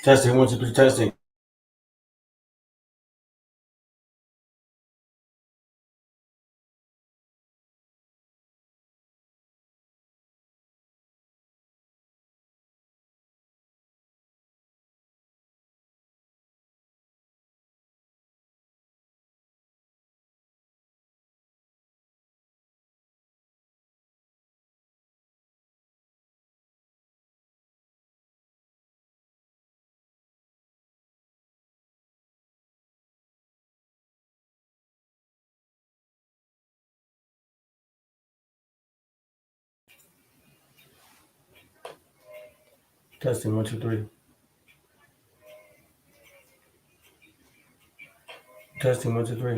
Testing, 1, 2, 3, testing. Testing, 1, 2, 3. Testing, 1, 2, 3.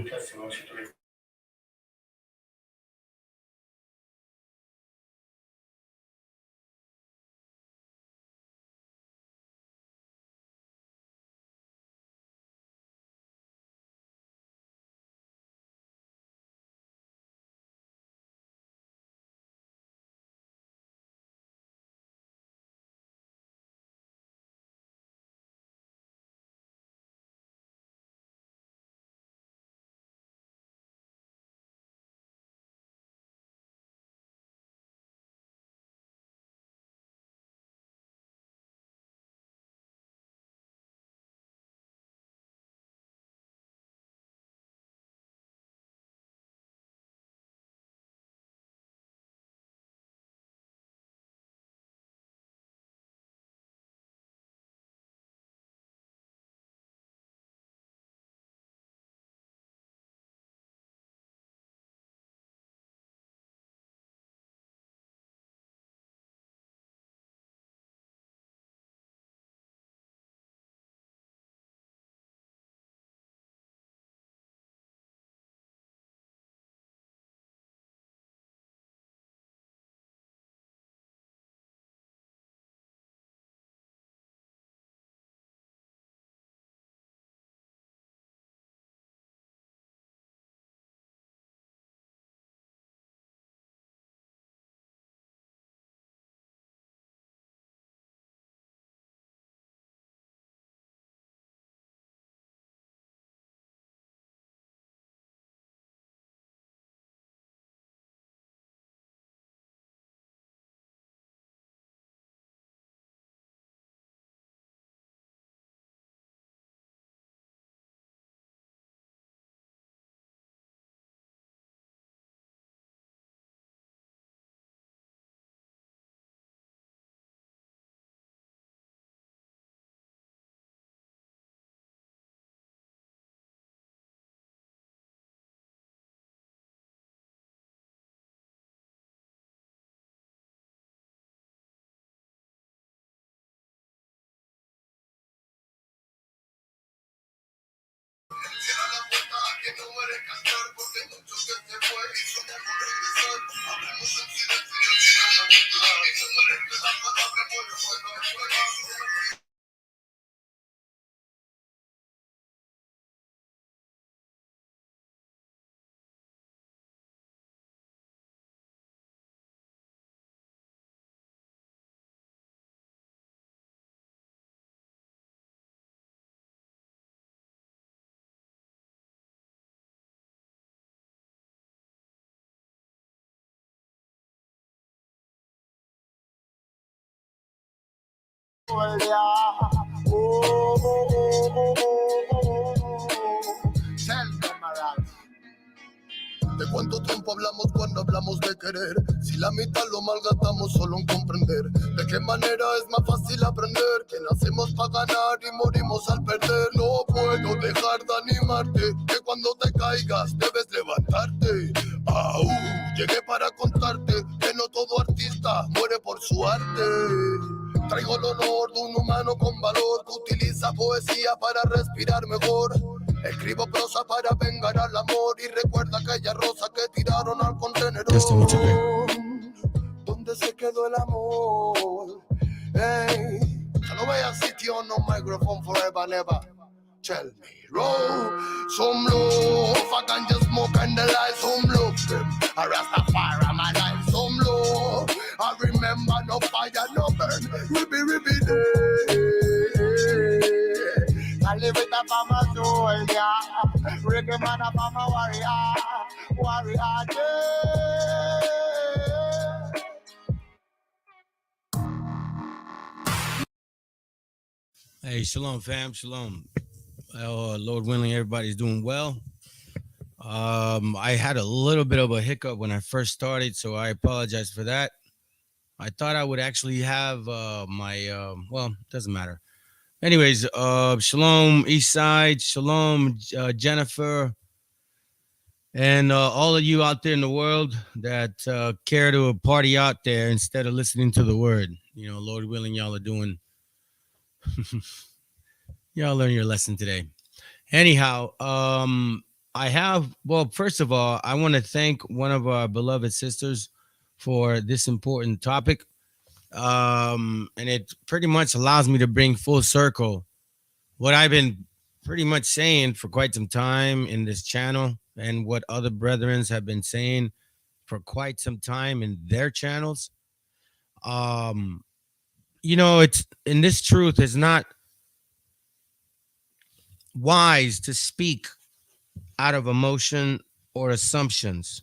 ¿De cuánto tiempo hablamos cuando hablamos de querer? Si la mitad lo malgastamos solo en comprender de qué manera es más fácil aprender, que nacemos para ganar y morimos al perder. No puedo dejar de animarte, que cuando te caigas debes levantarte. Llegué para contarte que no todo artista muere por su arte. Traigo el honor de un humano con valor que utiliza poesía para respirar mejor. Escribo prosa para vengar al amor y recuerda aquella rosa que tiraron al contenedor. ¿Dónde se quedó el amor? Hey, ya no voy a sitio no microphone forever never. Tell me, roll some love. I can just smoke and the light some love. I Rastafari my life some love. I remember no fire no burn. Ribby day. live it up on my soul, yeah. Reggae man up on my warrior, yeah. Hey, shalom, fam, shalom. Lord willing, everybody's doing well. I had a little bit of a hiccup when I first started, so I apologize for that. I thought I would actually have well, doesn't matter. Anyways, shalom, East Side, shalom, Jennifer, and all of you out there in the world that care to party out there instead of listening to the word. You know, Lord willing, y'all are doing, y'all learn your lesson today. Anyhow, first of all, I want to thank one of our beloved sisters for this important topic. And it pretty much allows me to bring full circle what I've been pretty much saying for quite some time in this channel and what other brethren have been saying for quite some time in their channels. It's in this truth is not wise to speak out of emotion or assumptions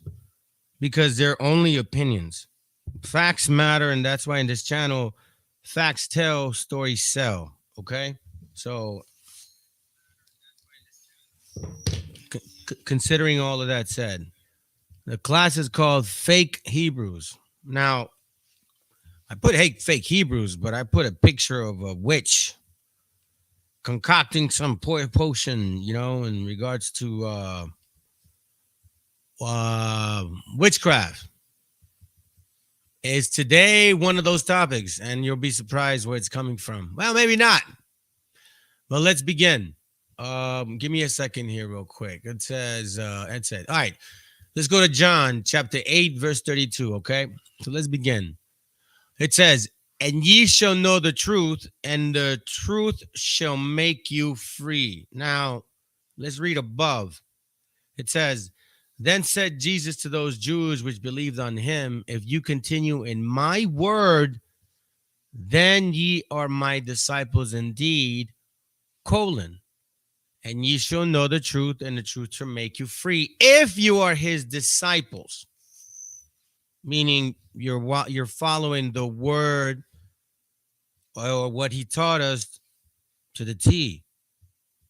because they're only opinions. Facts matter, and that's why in this channel, facts tell, stories sell. Okay, so considering all of that said, the class is called Fake Hebrews. Now, I put fake Hebrews, but I put a picture of a witch concocting some potion, in regards to witchcraft. Is today one of those topics, and you'll be surprised where it's coming from. Well, maybe not. Well, let's begin. Give me a second here real quick. It says, all right, let's go to John chapter 8, verse 32, okay? So let's begin. It says, and ye shall know the truth, and the truth shall make you free. Now, let's read above. It says, then said Jesus to those Jews which believed on him, if you continue in my word, then ye are my disciples indeed, and ye shall know the truth, and the truth shall make you free. If you are his disciples, meaning you're following the word or what he taught us to the T,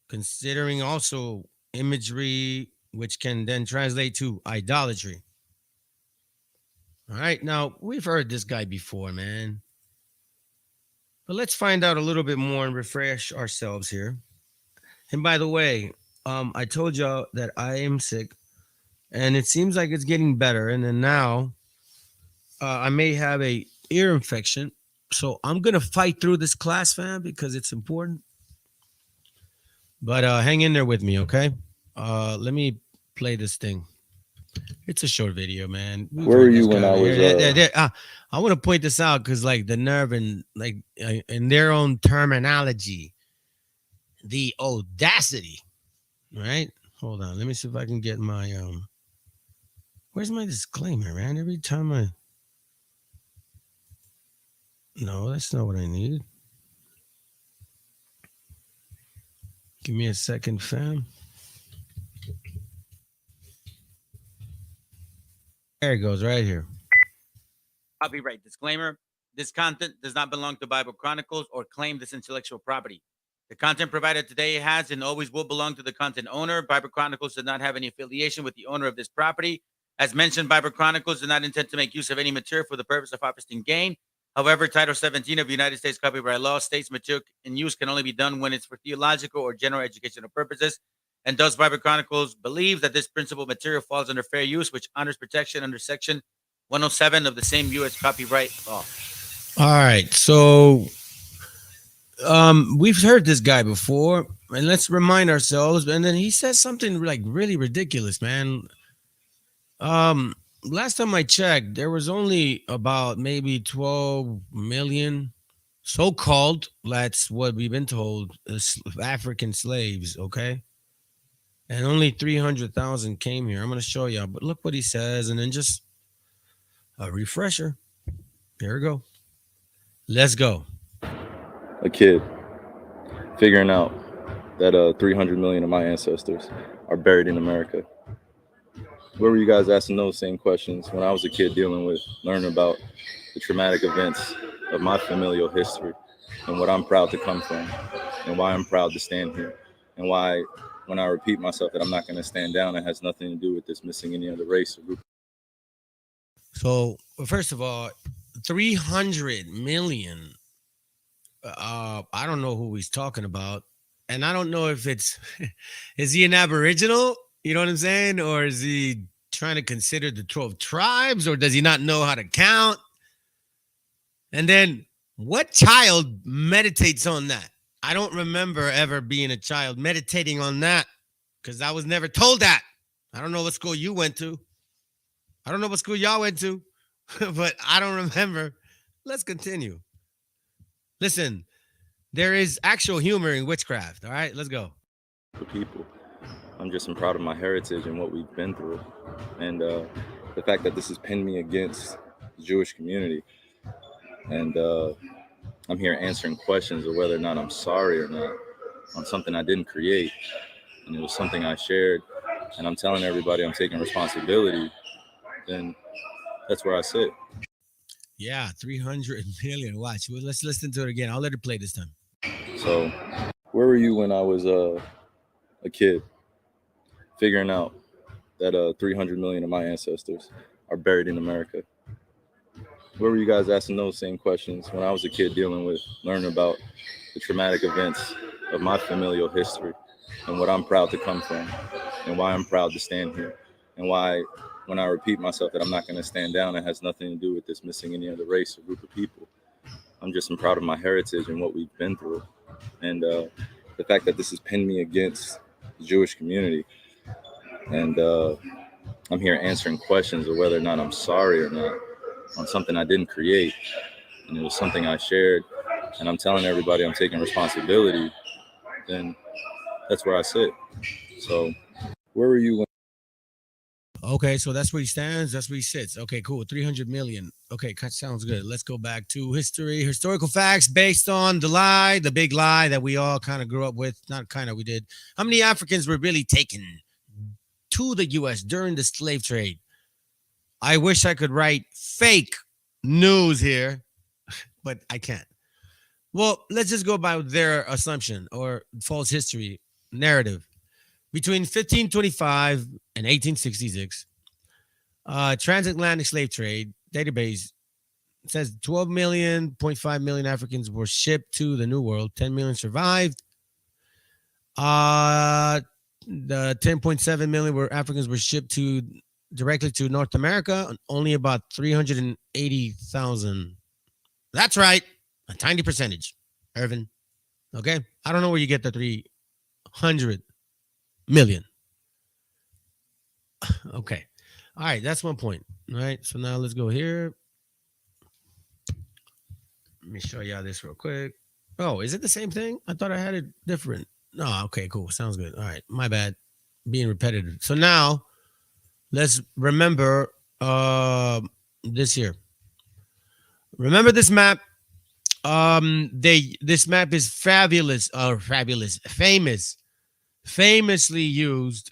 considering also imagery, which can then translate to idolatry. All right, now we've heard this guy before, man. But let's find out a little bit more and refresh ourselves here. And by the way, I told y'all that I am sick, and it seems like it's getting better. And then now I may have a ear infection. So I'm going to fight through this class, fam, because it's important. But hang in there with me, okay? Let me play this thing. It's a short video, man. Where were you when I was? I want to point this out because, like, the nerve and like in their own terminology, the audacity, right? Hold on, let me see if I can get my Where's my disclaimer, man? Every time no, that's not what I need. Give me a second, fam. There it goes, right here. Copyright disclaimer. This content does not belong to Bible Chronicles or claim this intellectual property. The content provided today has and always will belong to the content owner. Bible Chronicles does not have any affiliation with the owner of this property. As mentioned, Bible Chronicles do not intend to make use of any material for the purpose of harvesting gain. However, Title 17 of United States copyright law states material in use can only be done when it's for theological or general educational purposes. And thus, Bible Chronicles believes that this principal material falls under fair use, which honors protection under Section 107 of the same U.S. copyright law. All right, so we've heard this guy before, and let's remind ourselves. And then he says something like really ridiculous, man. Last time I checked, there was only about maybe 12 million so-called, that's what we've been told, African slaves, okay? And only 300,000 came here. I'm going to show y'all, but look what he says, and then just a refresher. Here we go. Let's go. A kid figuring out that 300 million of my ancestors are buried in America. Where were you guys asking those same questions when I was a kid dealing with learning about the traumatic events of my familial history and what I'm proud to come from and why I'm proud to stand here and why when I repeat myself that I'm not going to stand down, it has nothing to do with dismissing any other race or group. So, first of all, 300 million. I don't know who he's talking about. And I don't know if it's, is he an Aboriginal? You know what I'm saying? Or is he trying to consider the 12 tribes? Or does he not know how to count? And then what child meditates on that? I don't remember ever being a child meditating on that because I was never told that. I don't know what school you went to. I don't know what school y'all went to, but I don't remember. Let's continue. Listen, there is actual humor in witchcraft. All right, let's go. For people, I'm just proud of my heritage and what we've been through, and the fact that this has pinned me against the Jewish community, and I'm here answering questions of whether or not I'm sorry or not on something I didn't create, and it was something I shared, and I'm telling everybody I'm taking responsibility. Then that's where I sit. Yeah, 300 million. Watch. Well, let's listen to it again. I'll let it play this time. So, where were you when I was a kid, figuring out that 300 million of my ancestors are buried in America? Where were you guys asking those same questions when I was a kid dealing with learning about the traumatic events of my familial history and what I'm proud to come from and why I'm proud to stand here and why when I repeat myself that I'm not going to stand down, it has nothing to do with dismissing any other race or group of people. I'm just proud of my heritage and what we've been through, and the fact that this has pinned me against the Jewish community, and I'm here answering questions of whether or not I'm sorry or not on something I didn't create, and it was something I shared, and I'm telling everybody I'm taking responsibility. Then that's where I sit. So, where were you when? Okay, so that's where he stands. That's where he sits. Okay, cool. 300 million. Okay, sounds good. Let's go back to history, historical facts based on the big lie that we all kind of grew up with. Not kind of, we did. How many Africans were really taken to the U.S. during the slave trade? I wish I could write fake news here, but I can't. Well, let's just go by their assumption or false history narrative. Between 1525 and 1866, transatlantic slave trade database says 12 million, 0.5 million Africans were shipped to the New World. 10 million survived. The 10.7 million Africans were shipped to directly to North America. Only about 380,000. That's right, a tiny percentage, Irvin. Okay, I don't know where you get the 300 million. Okay. All right. That's one point. All right. So now let's go here. Let me show y'all this real quick. Oh, is it the same thing? I thought I had it different. No. Okay, cool. Sounds good. All right. My bad. Being repetitive. So now let's remember this here. Remember this map. This map is famously used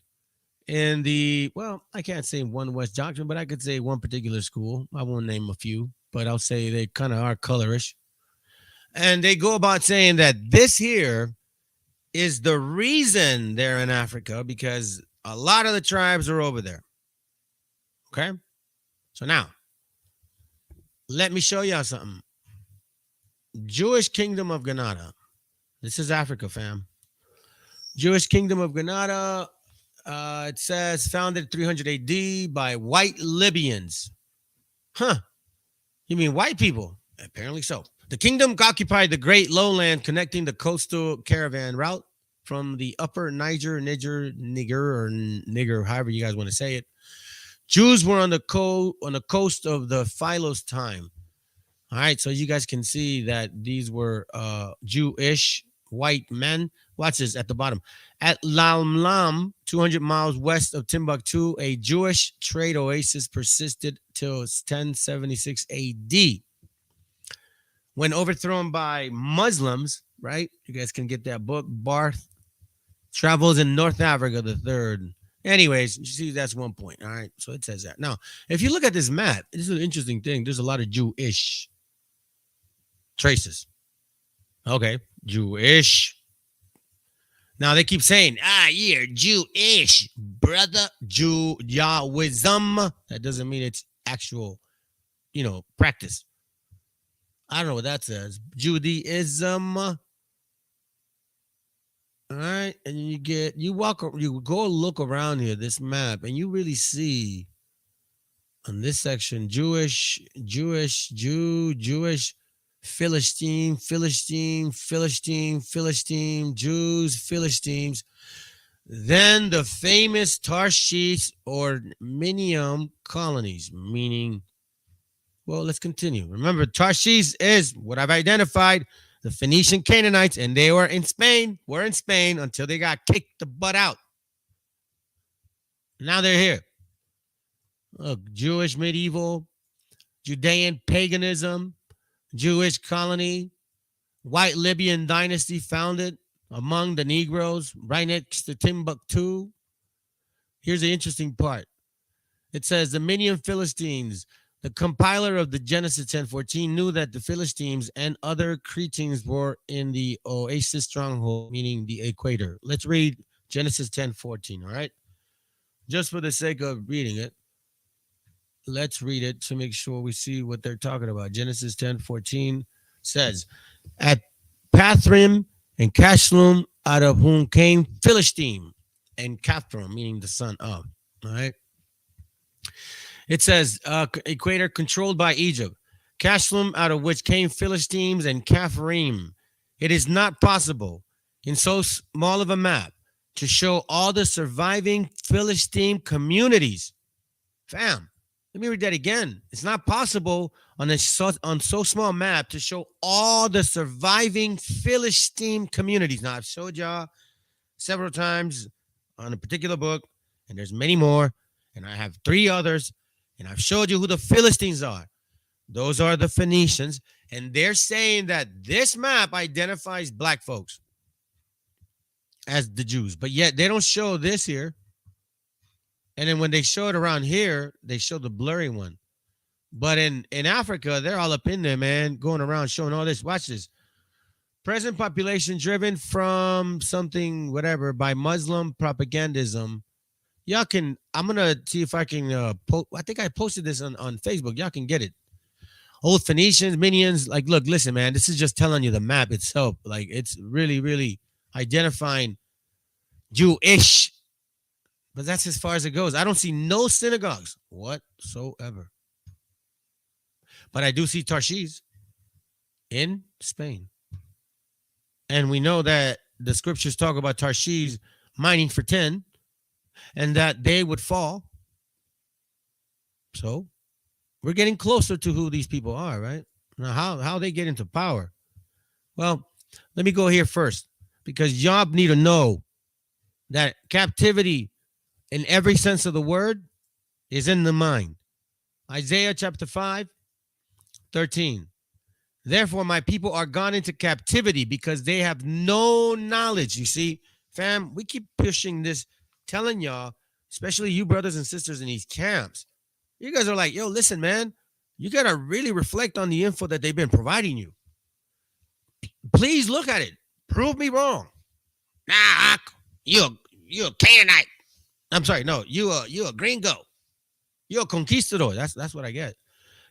in the, well, I can't say one West doctrine, but I could say one particular school. I won't name a few, but I'll say they kind of are colorish. And they go about saying that this here is the reason they're in Africa because a lot of the tribes are over there. Okay? So now, let me show y'all something. Jewish Kingdom of Granada. This is Africa, fam. Jewish Kingdom of Granada. It says founded 300 AD by white Libyans. Huh. You mean white people? Apparently so. The kingdom occupied the great lowland connecting the coastal caravan route from the upper Niger, however you guys want to say it. Jews were on the coast of the Philos time. All right, so you guys can see that these were Jewish white men. Watch this at the bottom. At Lamlam, 200 miles west of Timbuktu, a Jewish trade oasis persisted till 1076 AD. When overthrown by Muslims, right? You guys can get that book, Barth Travels in North Africa, the third. Anyways, you see, that's one point. All right. So it says that. Now, if you look at this map, this is an interesting thing. There's a lot of Jewish traces. Okay. Jewish. Now they keep saying, you're Jewish, brother. Yahwism. That doesn't mean it's actual, practice. I don't know what that says. Judaism. All right. And you go look around here, this map, and you really see on this section, Jewish, Philistine, Jews, Philistines. Then the famous Tarshish or Minium colonies, meaning, well, let's continue. Remember, Tarshish is what I've identified, the Phoenician Canaanites, and they were in Spain. Were in Spain until they got kicked the butt out. Now they're here. Look, Jewish medieval, Judean paganism, Jewish colony, white Libyan dynasty founded among the Negroes right next to Timbuktu. Here's the interesting part. It says the Minian Philistines, the compiler of the Genesis 10:14, knew that the Philistines and other Cretans were in the oasis stronghold, meaning the equator. Let's read Genesis 10:14, all right? Just for the sake of reading it, let's read it to make sure we see what they're talking about. Genesis 10:14 says, at Pathrim and Cashlum, out of whom came Philistine and Caphram, meaning the son of. All right. It says, equator controlled by Egypt. Cashlum, out of which came Philistines and Capharim. It is not possible in so small of a map to show all the surviving Philistine communities. Fam, let me read that again. It's not possible on so small a map to show all the surviving Philistine communities. Now, I've showed y'all several times on a particular book, and there's many more, and I have 3 others, and I've showed you who the Philistines are. Those are the Phoenicians, and they're saying that this map identifies black folks as the Jews, but yet they don't show this here. And then when they show it around here, they show the blurry one. But in Africa, they're all up in there, man, going around showing all this. Watch this. Present population driven from something, whatever, by Muslim propagandism. Y'all can, I'm going to see if I can, I think I posted this on Facebook. Y'all can get it. Old Phoenicians, Minions, like, look, listen, man, this is just telling you the map itself. Like, it's really, really identifying Jewish. But that's as far as it goes. I don't see no synagogues whatsoever. But I do see Tarshish in Spain. And we know that the scriptures talk about Tarshish mining for 10 and that they would fall. So we're getting closer to who these people are, right? Now, how they get into power? Well, let me go here first because y'all need to know that captivity in every sense of the word is in the mind. Isaiah chapter 5:13. Therefore, my people are gone into captivity because they have no knowledge. You see, fam, we keep pushing this, telling y'all, especially you brothers and sisters in these camps. You guys are like, yo, listen, man, you got to really reflect on the info that they've been providing you. Please look at it. Prove me wrong. Nah, you're a Canaanite. I'm sorry, no, you're a gringo. You're a conquistador. That's what I get.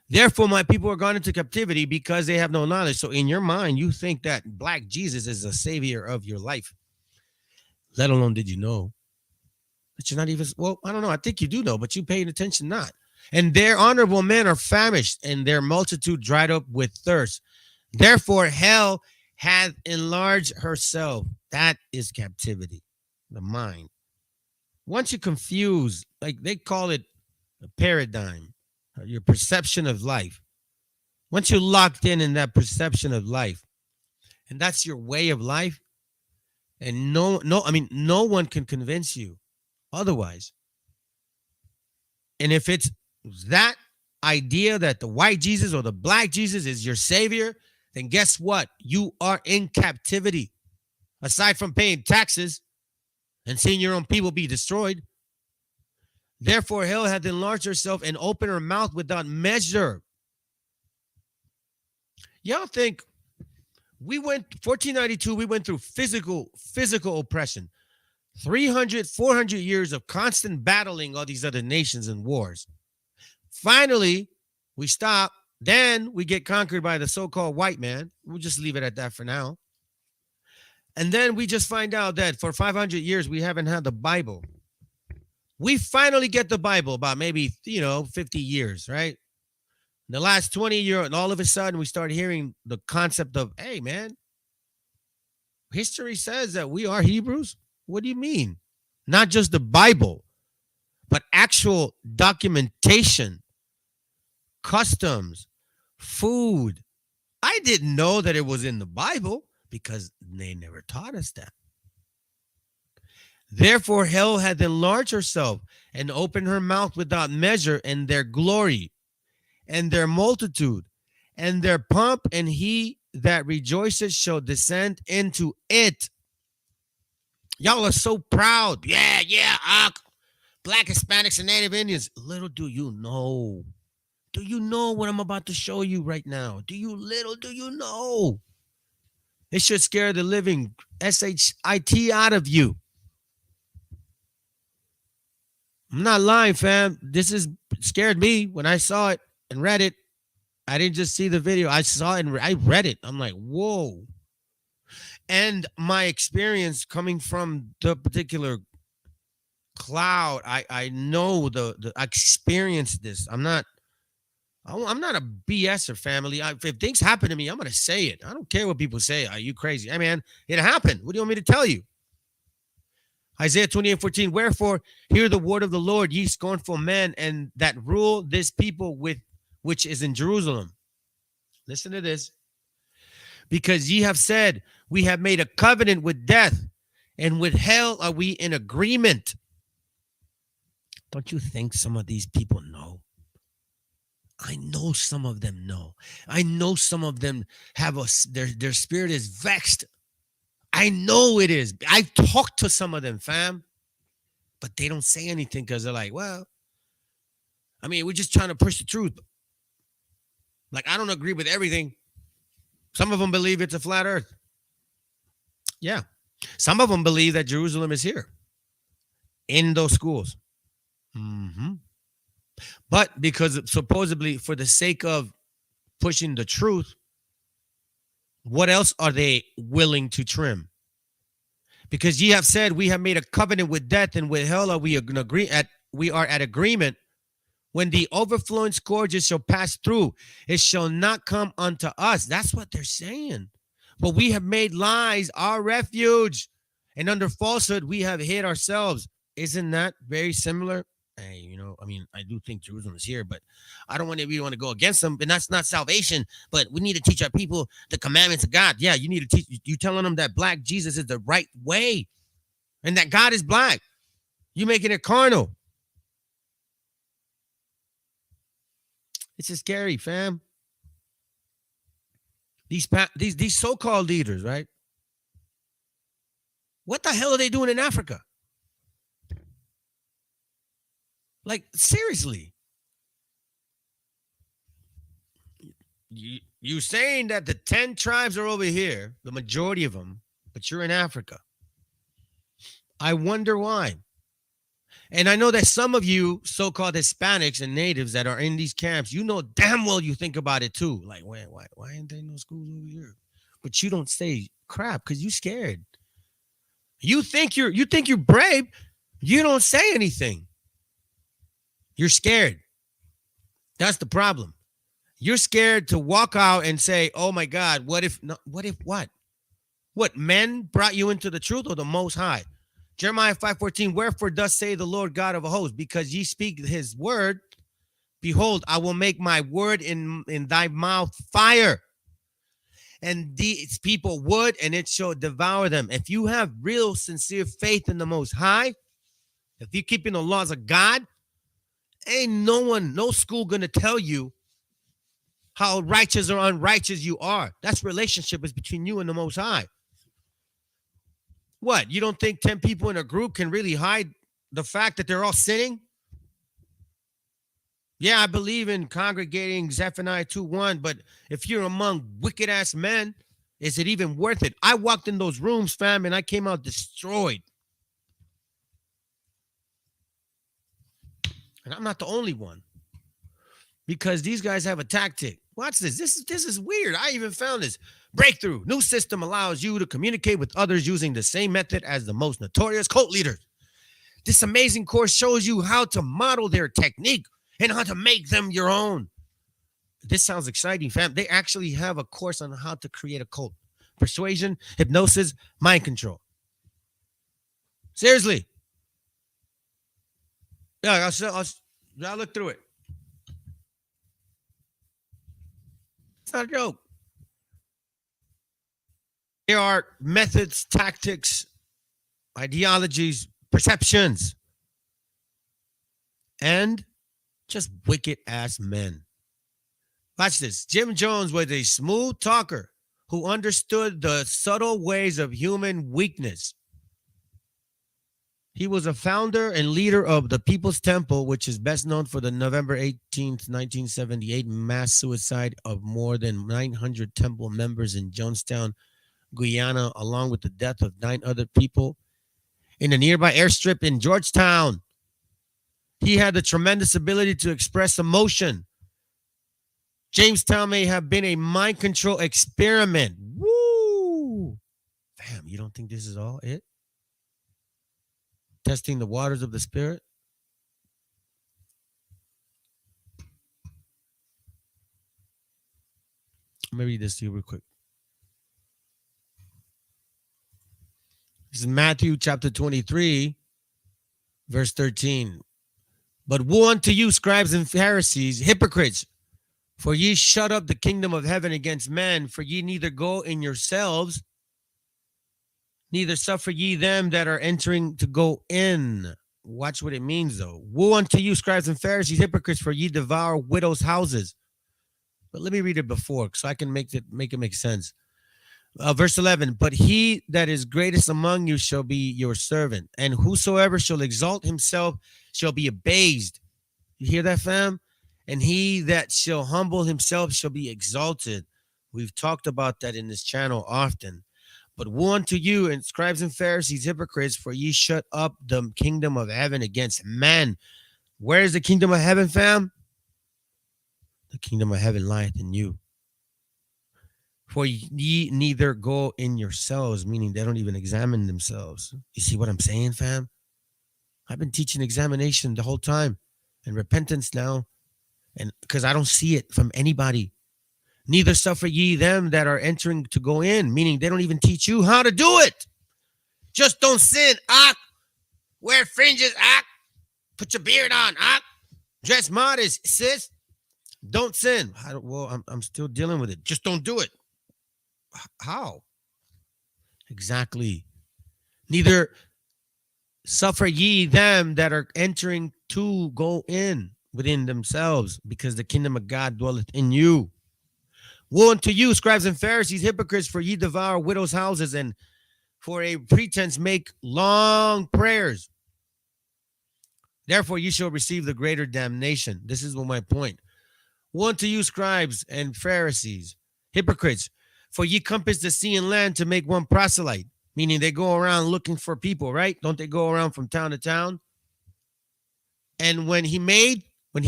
Therefore, my people are gone into captivity because they have no knowledge. So in your mind, you think that black Jesus is the savior of your life. Let alone did you know that you're not even, well, I don't know. I think you do know, but you paid attention not. And their honorable men are famished and their multitude dried up with thirst. Therefore, hell hath enlarged herself. That is captivity, the mind. Once you confuse, like they call it a paradigm, your perception of life. Once you're locked in that perception of life, and that's your way of life, and no one can convince you otherwise. And if it's that idea that the white Jesus or the black Jesus is your savior, then guess what? You are in captivity. Aside from paying taxes, and seeing your own people be destroyed. Therefore, hell hath enlarged herself and opened her mouth without measure. Y'all think we went 1492, we went through physical oppression. 300, 400 years of constant battling all these other nations and wars. Finally, we stop. Then we get conquered by the so-called white man. We'll just leave it at that for now. And then we just find out that for 500 years, we haven't had the Bible. We finally get the Bible about maybe, 50 years, right? In the last 20 years, and all of a sudden we start hearing the concept of, hey, man, history says that we are Hebrews. What do you mean? Not just the Bible, but actual documentation, customs, food. I didn't know that it was in the Bible because they never taught us that. Therefore, hell hath enlarged herself and opened her mouth without measure, and their glory, and their multitude, and their pomp, and he that rejoices shall descend into it. Y'all are so proud. Yeah, Black, Hispanics, and Native Indians. Little do you know. Do you know what I'm about to show you right now? Do you know? It should scare the living shit out of you. I'm not lying, fam. This is scared me when I saw it and read it. I didn't just see the video. I saw it and I read it. I'm like, whoa. And my experience coming from the particular cloud, I know I experienced this. I'm not a BSer, family. If things happen to me, I'm going to say it. I don't care what people say. Are you crazy? Hey, man, it happened. What do you want me to tell you? Isaiah 28:14, wherefore hear the word of the Lord, ye scornful men, and that rule this people which is in Jerusalem. Listen to this. Because ye have said, we have made a covenant with death, and with hell are we in agreement. Don't you think some of these people know? I know some of them know. I know some of them have their spirit is vexed. I know it is. I've talked to some of them, fam, but they don't say anything because they're like, well, I mean, we're just trying to push the truth. Like, I don't agree with everything. Some of them believe it's a flat earth. Yeah. Some of them believe that Jerusalem is here in those schools. Mm-hmm. But because supposedly for the sake of pushing the truth, what else are they willing to trim? Because ye have said, we have made a covenant with death, and with hell are we are at agreement. When the overflowing scourges shall pass through, it shall not come unto us. That's what they're saying. But we have made lies our refuge, and under falsehood we have hid ourselves. Isn't that very similar? Hey, I mean, I do think Jerusalem is here, but I don't want to go against them. And that's not salvation. But we need to teach our people the commandments of God. Yeah, you need to teach. You telling them that black Jesus is the right way, and that God is black. You making it carnal. It's just scary, fam. These so-called leaders, right? What the hell are they doing in Africa? Like, seriously. You saying that the 10 tribes are over here, the majority of them, but you're in Africa. I wonder why. And I know that some of you so-called Hispanics and natives that are in these camps, you know damn well you think about it too. Like, why ain't there no schools over here? But you don't say crap because you're scared. You think you're brave. You don't say anything. You're scared. That's the problem. You're scared to walk out and say, oh my God, what if what? What, men brought you into the truth or the Most High? Jeremiah 5:14, wherefore thus say the Lord God of hosts, because ye speak his word, behold, I will make my word in thy mouth fire, and these people wood, and it shall devour them. If you have real sincere faith in the Most High, if you're keeping the laws of God, ain't no school gonna tell you how righteous or unrighteous you are. That's relationship is between you and the Most High. What? You don't think 10 people in a group can really hide the fact that they're all sinning? Yeah, I believe in congregating Zephaniah 2:1, but if you're among wicked ass men, is it even worth it? I walked in those rooms, fam, and I came out destroyed. And I'm not the only one. Because these guys have a tactic. Watch this. This is weird. I even found this. Breakthrough. New system allows you to communicate with others using the same method as the most notorious cult leaders. This amazing course shows you how to model their technique and how to make them your own. This sounds exciting, fam. They actually have a course on how to create a cult. Persuasion, hypnosis, mind control. Seriously. Yeah, I'll look through it. It's not a joke. There are methods, tactics, ideologies, perceptions, and just wicked ass men. Watch this. Jim Jones was a smooth talker who understood the subtle ways of human weakness. He was a founder and leader of the People's Temple, which is best known for the November 18th, 1978 mass suicide of more than 900 temple members in Jonestown, Guyana, along with the death of 9 other people in a nearby airstrip in Georgetown. He had the tremendous ability to express emotion. Jamestown may have been a mind control experiment. Woo! Damn, you don't think this is all it? Testing the waters of the spirit? Let me read this to you real quick. This is Matthew chapter 23, verse 13. But woe unto you, scribes and Pharisees, hypocrites, for ye shut up the kingdom of heaven against men, for ye neither go in yourselves, neither suffer ye them that are entering to go in. Watch what it means, though. Woe unto you, scribes and Pharisees, hypocrites, for ye devour widows' houses. But let me read it before, so I can make it make sense. Verse 11, but he that is greatest among you shall be your servant, and whosoever shall exalt himself shall be abased. You hear that, fam? And he that shall humble himself shall be exalted. We've talked about that in this channel often. But woe unto you, and scribes and Pharisees, hypocrites, for ye shut up the kingdom of heaven against men. Where is the kingdom of heaven, fam? The kingdom of heaven lieth in you. For ye neither go in yourselves, meaning they don't even examine themselves. You see what I'm saying, fam? I've been teaching examination the whole time and repentance now, and because I don't see it from anybody. Neither suffer ye them that are entering to go in, meaning they don't even teach you how to do it. Just don't sin, wear fringes, put your beard on, dress modest, sis. Don't sin. I'm still dealing with it. Just don't do it. How? Exactly. Neither suffer ye them that are entering to go in within themselves, because the kingdom of God dwelleth in you. Woe unto you, scribes and Pharisees, hypocrites, for ye devour widows' houses, and for a pretense make long prayers. Therefore ye shall receive the greater damnation. This is my point. Woe unto you, scribes and Pharisees, hypocrites, for ye compass the sea and land to make one proselyte, meaning they go around looking for people, right? Don't they go around from town to town? And when he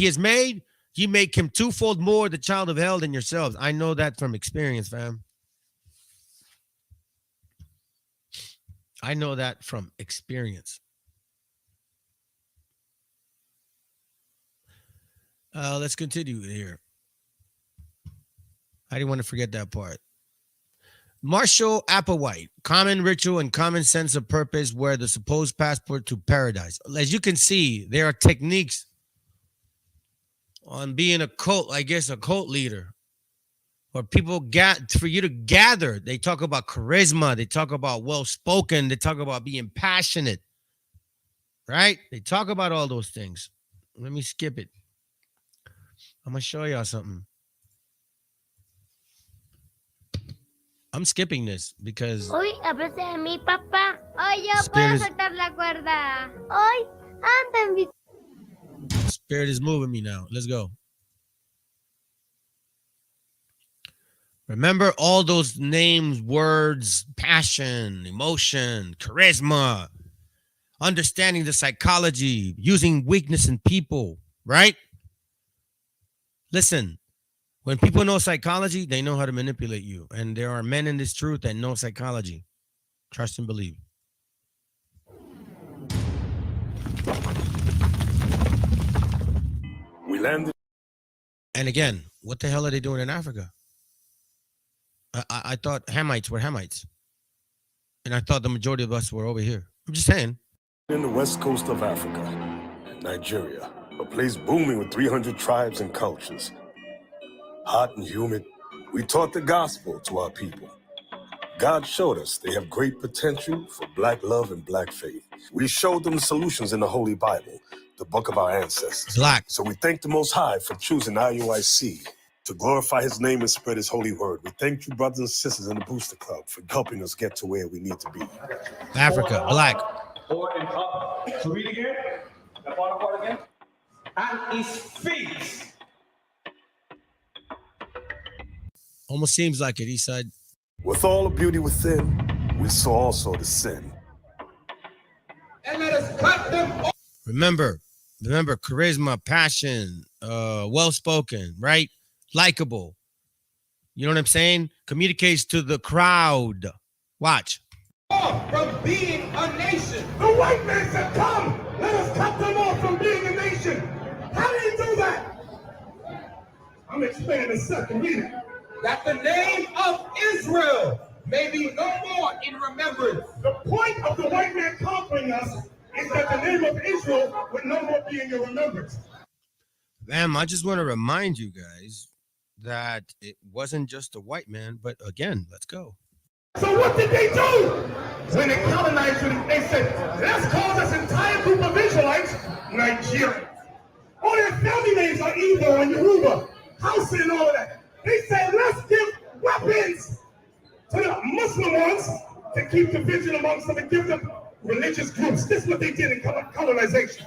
is made, you make him twofold more the child of hell than yourselves. I know that from experience, fam. I know that from experience. Let's continue here. I didn't want to forget that part. Marshall Applewhite, common ritual and common sense of purpose were the supposed passport to paradise. As you can see, there are techniques on being a cult, I guess a cult leader, or people for you to gather. They talk about charisma. They talk about well-spoken. They talk about being passionate, right? They talk about all those things. Let me skip it. I'm going to show y'all something. I'm skipping this because Uy, háblese de mí, papá. Hoy yo Spirit puedo is- soltar la cuerda. Hoy anda en mi... Spirit is moving me now. Let's go. Remember all those names, words, passion, emotion, charisma, understanding the psychology, using weakness in people, right? Listen, when people know psychology, they know how to manipulate you. And there are men in this truth that know psychology. Trust and believe. We landed. And again, what the hell are they doing in Africa? I thought Hamites were Hamites. And I thought the majority of us were over here. I'm just saying. In the west coast of Africa, Nigeria, a place booming with 300 tribes and cultures. Hot and humid, we taught the gospel to our people. God showed us they have great potential for black love and black faith. We showed them the solutions in the Holy Bible, the book of our ancestors. Black. So we thank the Most High for choosing IUIC to glorify his name and spread his holy word. We thank you, brothers and sisters in the Booster Club, for helping us get to where we need to be. Africa, black. Forward and up. So read again. That bottom part again. At his feet. Almost seems like it, Eastside. With all the beauty within, we saw also the sin. And let us cut them off. Remember, charisma, passion, well-spoken, right? Likeable. You know what I'm saying? Communicates to the crowd. Watch. From being a nation. The white man said, come, let us cut them off from being a nation. How do you do that? I'm explaining in a second. Read it. That the name of Israel may be no more in remembrance. The point of the white man conquering us is that the name of Israel would no more be in your remembrance. Ma'am, I just want to remind you guys that it wasn't just a white man, but again, let's go. So what did they do? When they colonized it, they said, let's call this entire group of Israelites Nigerians. All their family names are Igbo and Yoruba, Hausa and all of that. They said, let's give weapons to the Muslim ones to keep division amongst them and give them religious groups. This is what they did in colonization.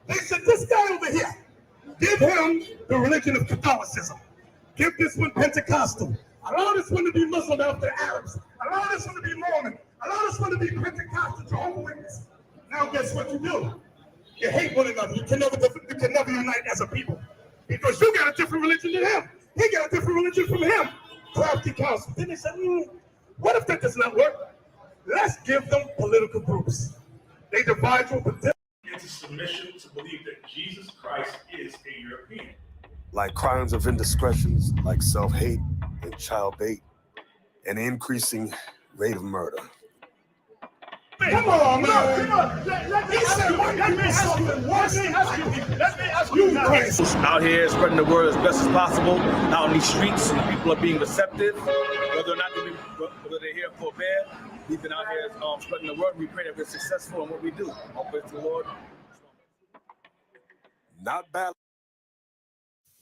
They said, this guy over here, give him the religion of Catholicism. Give this one Pentecostal. Allow this one to be Muslim after the Arabs. Allow this one to be Mormon. Allow this one to be Pentecostal, Jehovah's Witness. Now guess what you do? You hate one another. You can never unite as a people. Because you got a different religion than him. He got a different religion from him. Crafty council. Then they said, what if that does not work? Let's give them political groups. They divide you into submission to believe that Jesus Christ is a European. Like crimes of indiscretions, like self-hate and child bait, an increasing rate of murder. Come on, man. Come on. Let me ask you. Out here spreading the word as best as possible. Out in these streets, and people are being receptive, whether or not they're here for a bear. We've been out here spreading the word. We pray that we're successful in what we do. All praise to the Lord. Not bad.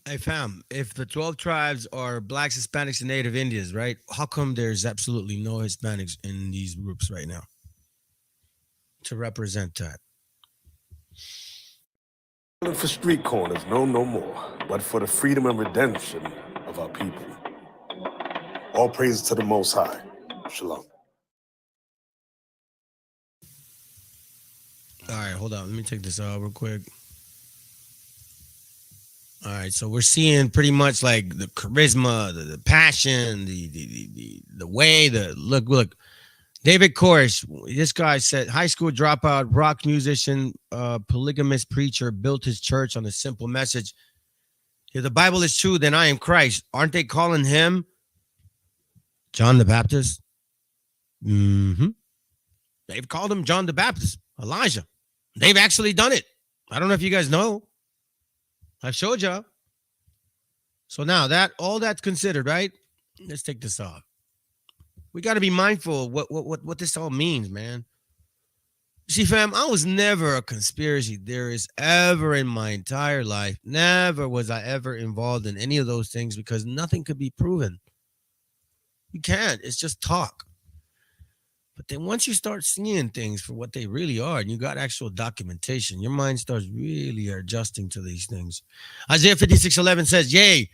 Hey, fam, if the 12 tribes are blacks, Hispanics, and Native Indians, right? How come there's absolutely no Hispanics in these groups right now to represent that? For street corners, no more, but for the freedom and redemption of our people. All praise to the Most High. Shalom. All right, hold on. Let me take this out real quick. All right, so we're seeing pretty much like the charisma, the passion, the way, look. David Koresh, this guy said, high school dropout, rock musician, polygamous preacher, built his church on a simple message. If the Bible is true, then I am Christ. Aren't they calling him John the Baptist? Mm-hmm. They've called him John the Baptist, Elijah. They've actually done it. I don't know if you guys know. I've showed you. So now that all that's considered, right? Let's take this off. We got to be mindful of what this all means, man. See, fam, I was never a conspiracy theorist ever in my entire life. Never was I ever involved in any of those things because nothing could be proven. You can't. It's just talk. But then once you start seeing things for what they really are, and you got actual documentation, your mind starts really adjusting to these things. Isaiah 56:11 says, yea,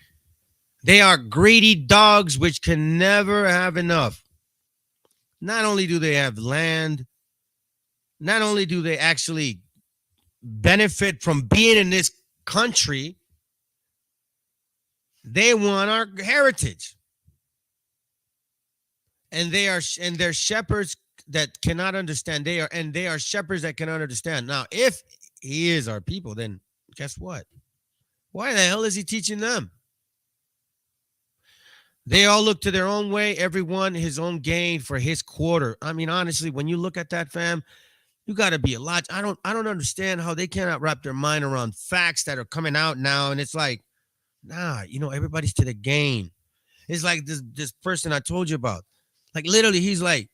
they are greedy dogs which can never have enough. Not only do they have land, not only do they actually benefit from being in this country, they want our heritage. And they're shepherds that cannot understand. They are shepherds that cannot understand. Now, if he is our people, then guess what? Why the hell is he teaching them? They all look to their own way, everyone his own gain for his quarter. I mean, honestly, when you look at that, fam, you got to be a lot. I don't understand how they cannot wrap their mind around facts that are coming out now. And it's like, nah, everybody's to the gain. It's like this person I told you about. Like literally, he's like,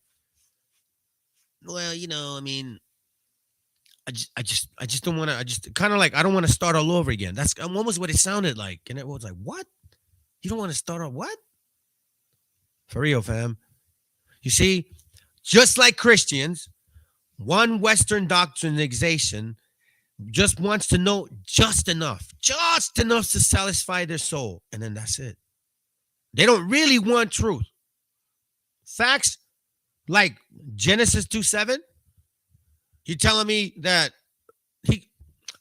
well, I mean, I just don't want to. I just kind of like I don't want to start all over again. That's almost what it sounded like, and it was like, what? You don't want to start all what? For real, fam. You see, just like Christians, one Western doctrinization just wants to know just enough to satisfy their soul, and then that's it. They don't really want truth. Facts like Genesis 2:7. You telling me that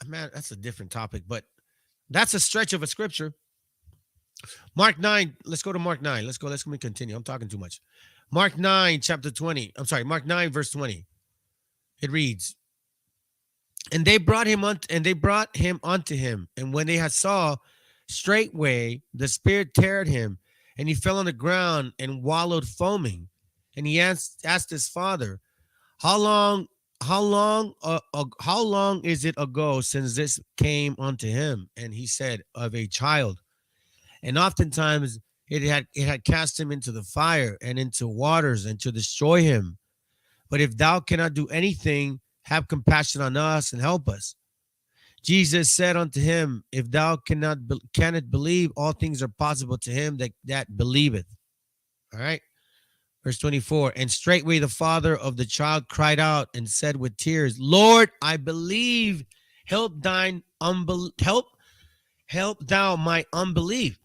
man, that's a different topic, but that's a stretch of a scripture. Mark 9, let's go to Mark 9. Let me continue. I'm talking too much. Mark 9, chapter 20. I'm sorry, Mark 9, verse 20. It reads, and they brought him unto him, and when they had saw, straightway the spirit teared him, and he fell on the ground and wallowed foaming. And he asked his father, How long is it ago since this came unto him? And he said, of a child. And oftentimes it had cast him into the fire and into waters and to destroy him. But if thou cannot do anything, have compassion on us and help us. Jesus said unto him, if thou cannot believe, all things are possible to him that believeth. All right. Verse 24, and straightway the father of the child cried out and said with tears, Lord, I believe, help thou my unbelief.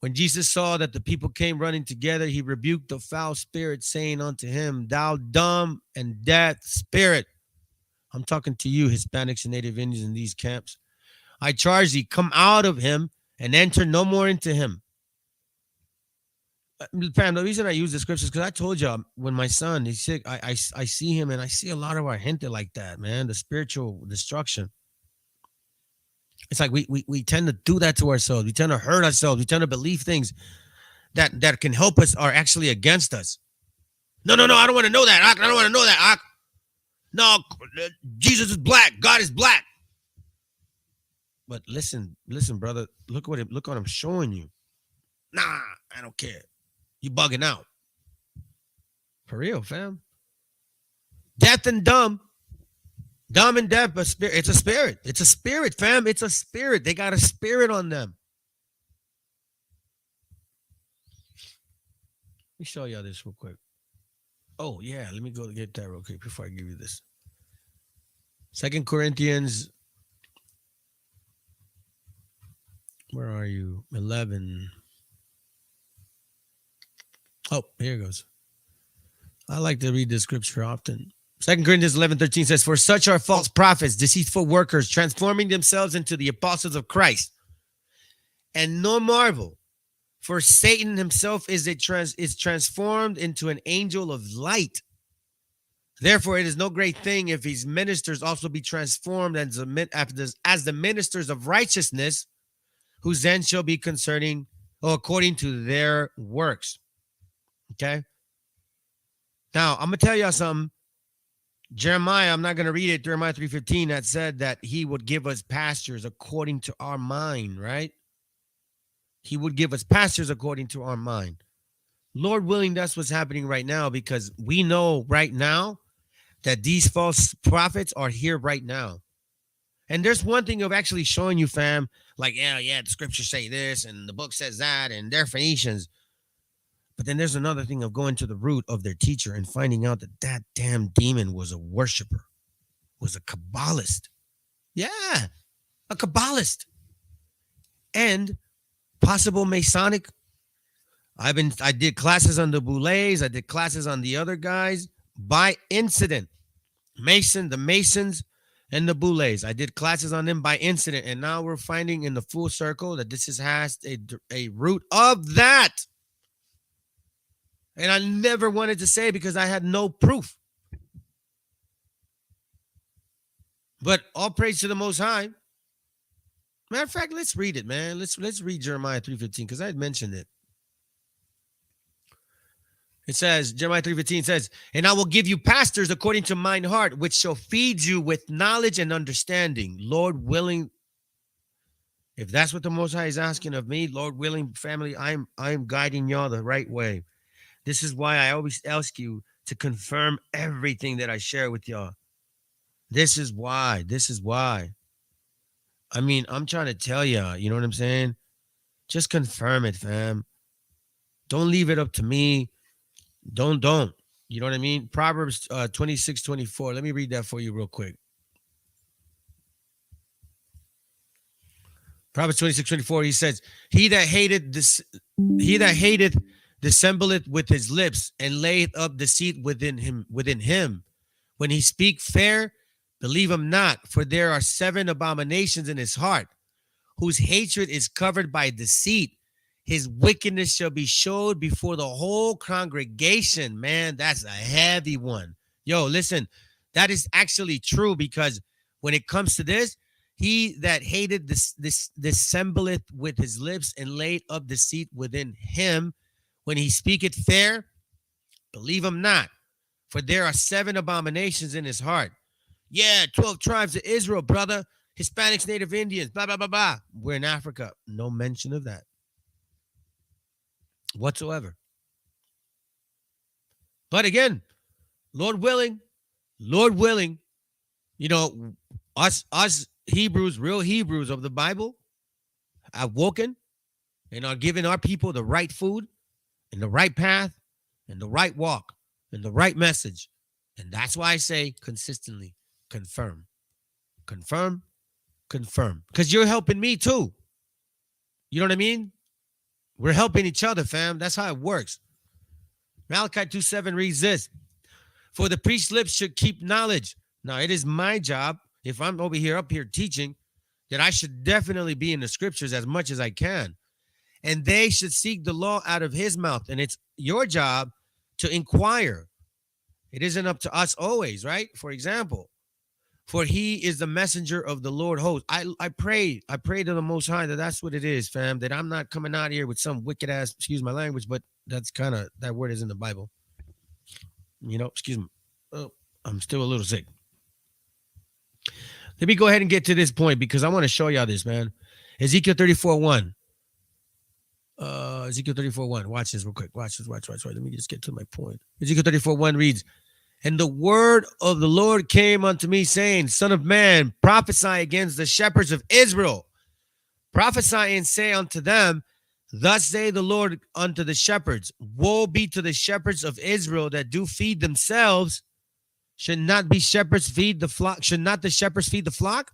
When Jesus saw that the people came running together, he rebuked the foul spirit, saying unto him, thou dumb and deaf spirit. I'm talking to you, Hispanics and Native Indians in these camps. I charge thee, come out of him and enter no more into him. Fam, the reason I use the scriptures because I told you when my son he's sick, I see him and I see a lot of our gente like that, man. The spiritual destruction. It's like we tend to do that to ourselves. We tend to hurt ourselves. We tend to believe things that can help us are actually against us. No, I don't want to know that. I don't want to know that. No, Jesus is black. God is black. But listen, brother. Look what I'm showing you. Nah, I don't care. You bugging out. For real, fam. Deaf and dumb. Dumb and deaf, but spirit. It's a spirit. It's a spirit, fam. It's a spirit. They got a spirit on them. Let me show y'all this real quick. Oh, yeah. Let me go get that real quick before I give you this. 2 Corinthians. Where are you? 11. Oh, here it goes. I like to read this scripture often. 2 Corinthians 11:13 says, for such are false prophets, deceitful workers, transforming themselves into the apostles of Christ. And no marvel, for Satan himself is transformed into an angel of light. Therefore, it is no great thing if his ministers also be transformed as the ministers of righteousness, whose end shall be according to their works. Okay. Now, I'm going to tell y'all something. Jeremiah, I'm not going to read it, Jeremiah 3:15, that said that he would give us pastures according to our mind, right? He would give us pastures according to our mind. Lord willing, that's what's happening right now, because we know right now that these false prophets are here right now. And there's one thing of actually showing you, fam, like, yeah, the scriptures say this and the book says that and they're Phoenicians. But then there's another thing of going to the root of their teacher and finding out that that damn demon was a worshiper, was a Kabbalist. Yeah, a Kabbalist. And possible Masonic. I did classes on the Boulets. I did classes on the other guys by incident. The Masons, and the Boulets. I did classes on them by incident, and now we're finding in the full circle that this has a root of that. And I never wanted to say because I had no proof. But all praise to the Most High. Matter of fact, let's read it, man. Let's read Jeremiah 3:15 because I had mentioned it. It says, Jeremiah 3:15 says, and I will give you pastors according to mine heart, which shall feed you with knowledge and understanding. Lord willing, if that's what the Most High is asking of me, Lord willing, family, I'm guiding y'all the right way. This is why I always ask you to confirm everything that I share with y'all. This is why. I mean, I'm trying to tell y'all, you know what I'm saying? Just confirm it, fam. Don't leave it up to me. Don't. You know what I mean? Proverbs 26:24. Let me read that for you real quick. Proverbs 26:24. He says, He that hateth dissembleth with his lips, and layeth up deceit within him. When he speak fair, believe him not, for there are 7 abominations in his heart, whose hatred is covered by deceit. His wickedness shall be showed before the whole congregation. Man, that's a heavy one. Yo, listen, that is actually true, because when it comes to this, he that hated this dissembleth with his lips, and laid up deceit within him. When he speaketh fair, believe him not, for there are 7 abominations in his heart. Yeah, 12 tribes of Israel, brother. Hispanics, Native Indians, blah, blah, blah, blah. We're in Africa. No mention of that whatsoever. But again, Lord willing, you know, us Hebrews, real Hebrews of the Bible, have woken and are giving our people the right food and the right path and the right walk and the right message. And that's why I say consistently, confirm. Because you're helping me too. You know what I mean? We're helping each other, fam. That's how it works. Malachi 2:7 reads this. For the priest's lips should keep knowledge. Now, it is my job, if I'm up here teaching, that I should definitely be in the scriptures as much as I can. And they should seek the law out of his mouth. And it's your job to inquire. It isn't up to us always, right? For example, for he is the messenger of the Lord host. I pray to the Most High that that's what it is, fam, that I'm not coming out here with some wicked ass, excuse my language, but that's kind of, that word is in the Bible. You know, excuse me. Oh, I'm still a little sick. Let me go ahead and get to this point because I want to show y'all this, man. Ezekiel 34:1. Ezekiel 34:1. Watch this real quick. Watch. Let me just get to my point. Ezekiel 34:1 reads, and the word of the Lord came unto me, saying, Son of man, prophesy against the shepherds of Israel. Prophesy and say unto them, Thus say the Lord unto the shepherds, Woe be to the shepherds of Israel that do feed themselves. Should not the shepherds feed the flock? Should not the shepherds feed the flock?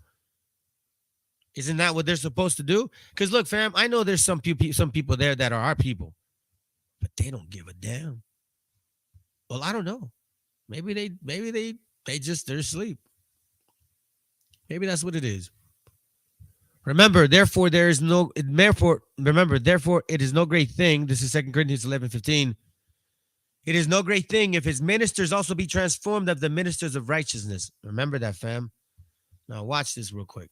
Isn't that what they're supposed to do? Because look, fam, I know there's some people there that are our people, but they don't give a damn. Well, I don't know. Maybe they just, they're asleep. Maybe that's what it is. Remember, therefore, it is no great thing. This is 2 Corinthians 11:15. It is no great thing if his ministers also be transformed of the ministers of righteousness. Remember that, fam. Now watch this real quick.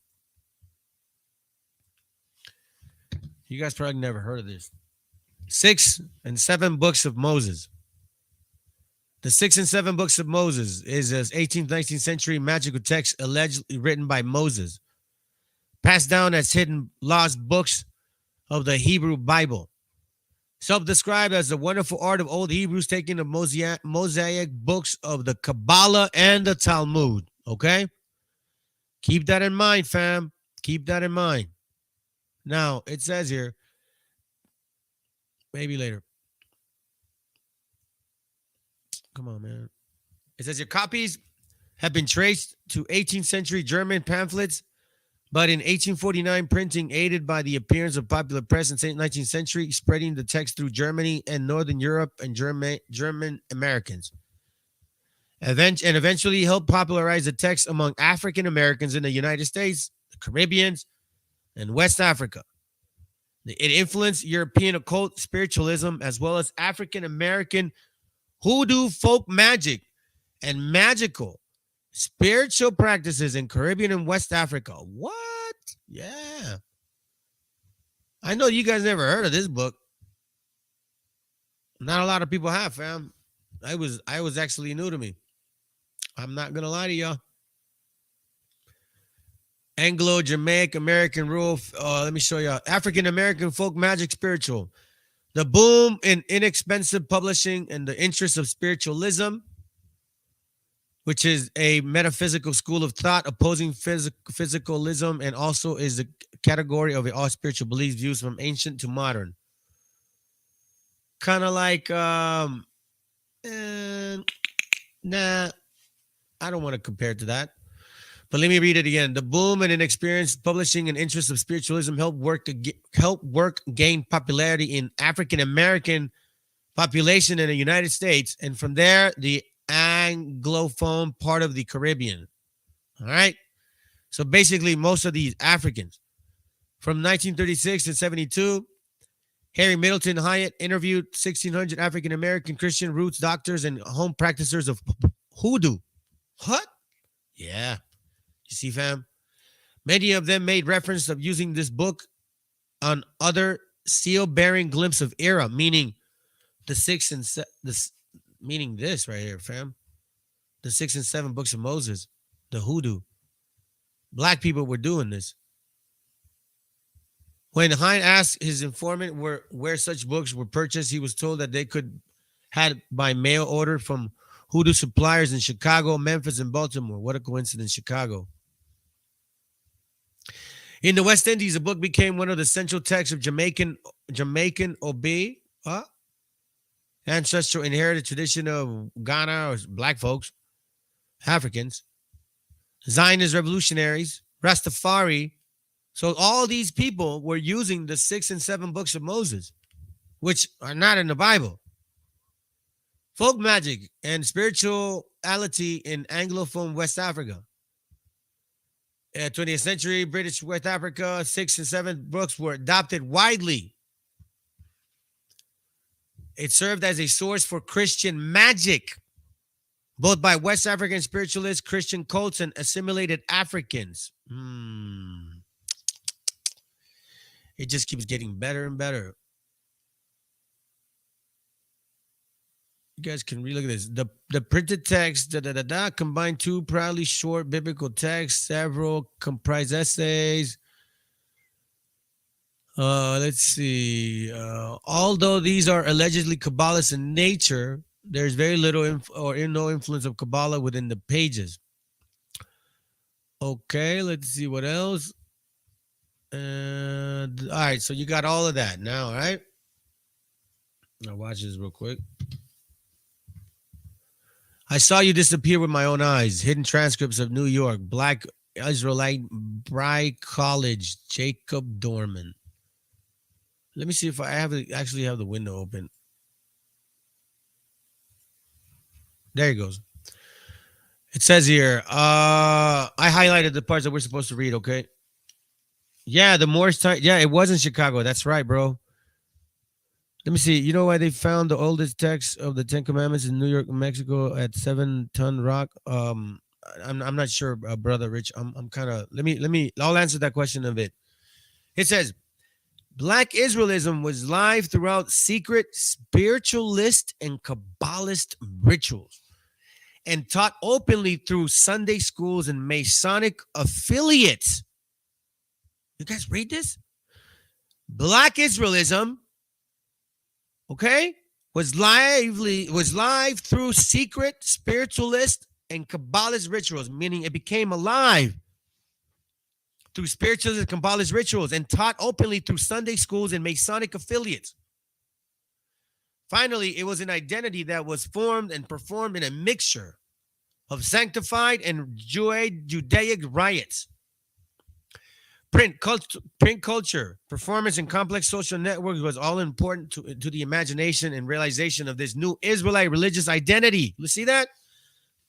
You guys probably never heard of this. 6 and 7 books of Moses. The 6 and 7 books of Moses is an 18th, 19th century magical text allegedly written by Moses, passed down as hidden lost books of the Hebrew Bible. Self-described as the wonderful art of old Hebrews, taking the mosaic books of the Kabbalah and the Talmud. Okay? Keep that in mind, fam. Keep that in mind. Now, it says here, maybe later. Come on, man. It says your copies have been traced to 18th century German pamphlets, but in 1849, printing aided by the appearance of popular press in the 19th century, spreading the text through Germany and Northern Europe and German Americans. Eventually helped popularize the text among African Americans in the United States, the Caribbean, and West Africa. It influenced European occult spiritualism as well as African American hoodoo, folk magic, and magical spiritual practices in Caribbean and West Africa. What? Yeah. I know you guys never heard of this book. Not a lot of people have, fam. I was actually new to me. I'm not gonna lie to y'all. Anglo-Jamaican American rule. Let me show y'all. African American folk magic spiritual. The boom in inexpensive publishing and the interest of spiritualism, which is a metaphysical school of thought opposing physicalism and also is the category of all spiritual beliefs views from ancient to modern. Kind of like, nah, I don't want to compare it to that. But let me read it again. The boom and inexperienced publishing and interest of spiritualism helped work gain popularity in African American population in the United States, and from there, the Anglophone part of the Caribbean. All right. So basically, most of these Africans from 1936 to 72, Harry Middleton Hyatt interviewed 1,600 African American Christian roots doctors and home practitioners of hoodoo. What? Yeah. You see, fam? Many of them made reference of using this book on other seal-bearing glimpse of era, meaning the 6 and 7, meaning this right here, fam. The 6 and 7 books of Moses, the hoodoo. Black people were doing this. When Hine asked his informant where such books were purchased, he was told that they had by mail order from hoodoo suppliers in Chicago, Memphis, and Baltimore. What a coincidence, Chicago. In the West Indies, the book became one of the central texts of Jamaican Obi, ancestral inherited tradition of Ghana or black folks, Africans, Zionist revolutionaries, Rastafari. So all these people were using the 6 and 7 books of Moses, which are not in the Bible. Folk magic and spirituality in Anglophone West Africa. 20th century, British West Africa, 6 and 7 books were adopted widely. It served as a source for Christian magic, both by West African spiritualists, Christian cults, and assimilated Africans. It just keeps getting better and better. You guys can relook at this. The printed text, combined 2 proudly short biblical texts, several comprised essays. Let's see. Although these are allegedly Kabbalist in nature, there's very little no influence of Kabbalah within the pages. Okay, let's see what else. All right, so you got all of that now, all right? Now watch this real quick. I saw you disappear with my own eyes. Hidden transcripts of New York. Black Israelite Brye College. Jacob Dorman. Let me see if I actually have the window open. There he goes. It says here, I highlighted the parts that we're supposed to read, okay? Yeah, the Morse time. Yeah, it was in Chicago. That's right, bro. Let me see. You know why they found the oldest text of the 10 Commandments in New York, Mexico at 7 Ton Rock? I'm not sure, brother Rich. I'm kind of I'll answer that question a bit. It says Black Israelism was live throughout secret spiritualist and Kabbalist rituals and taught openly through Sunday schools and Masonic affiliates. You guys read this? Black Israelism, okay, was live through secret spiritualist and Kabbalist rituals, meaning it became alive through spiritualist and Kabbalist rituals and taught openly through Sunday schools and Masonic affiliates. Finally, it was an identity that was formed and performed in a mixture of sanctified and Judaic riots. Print culture, performance, and complex social networks was all important to the imagination and realization of this new Israelite religious identity. You see that?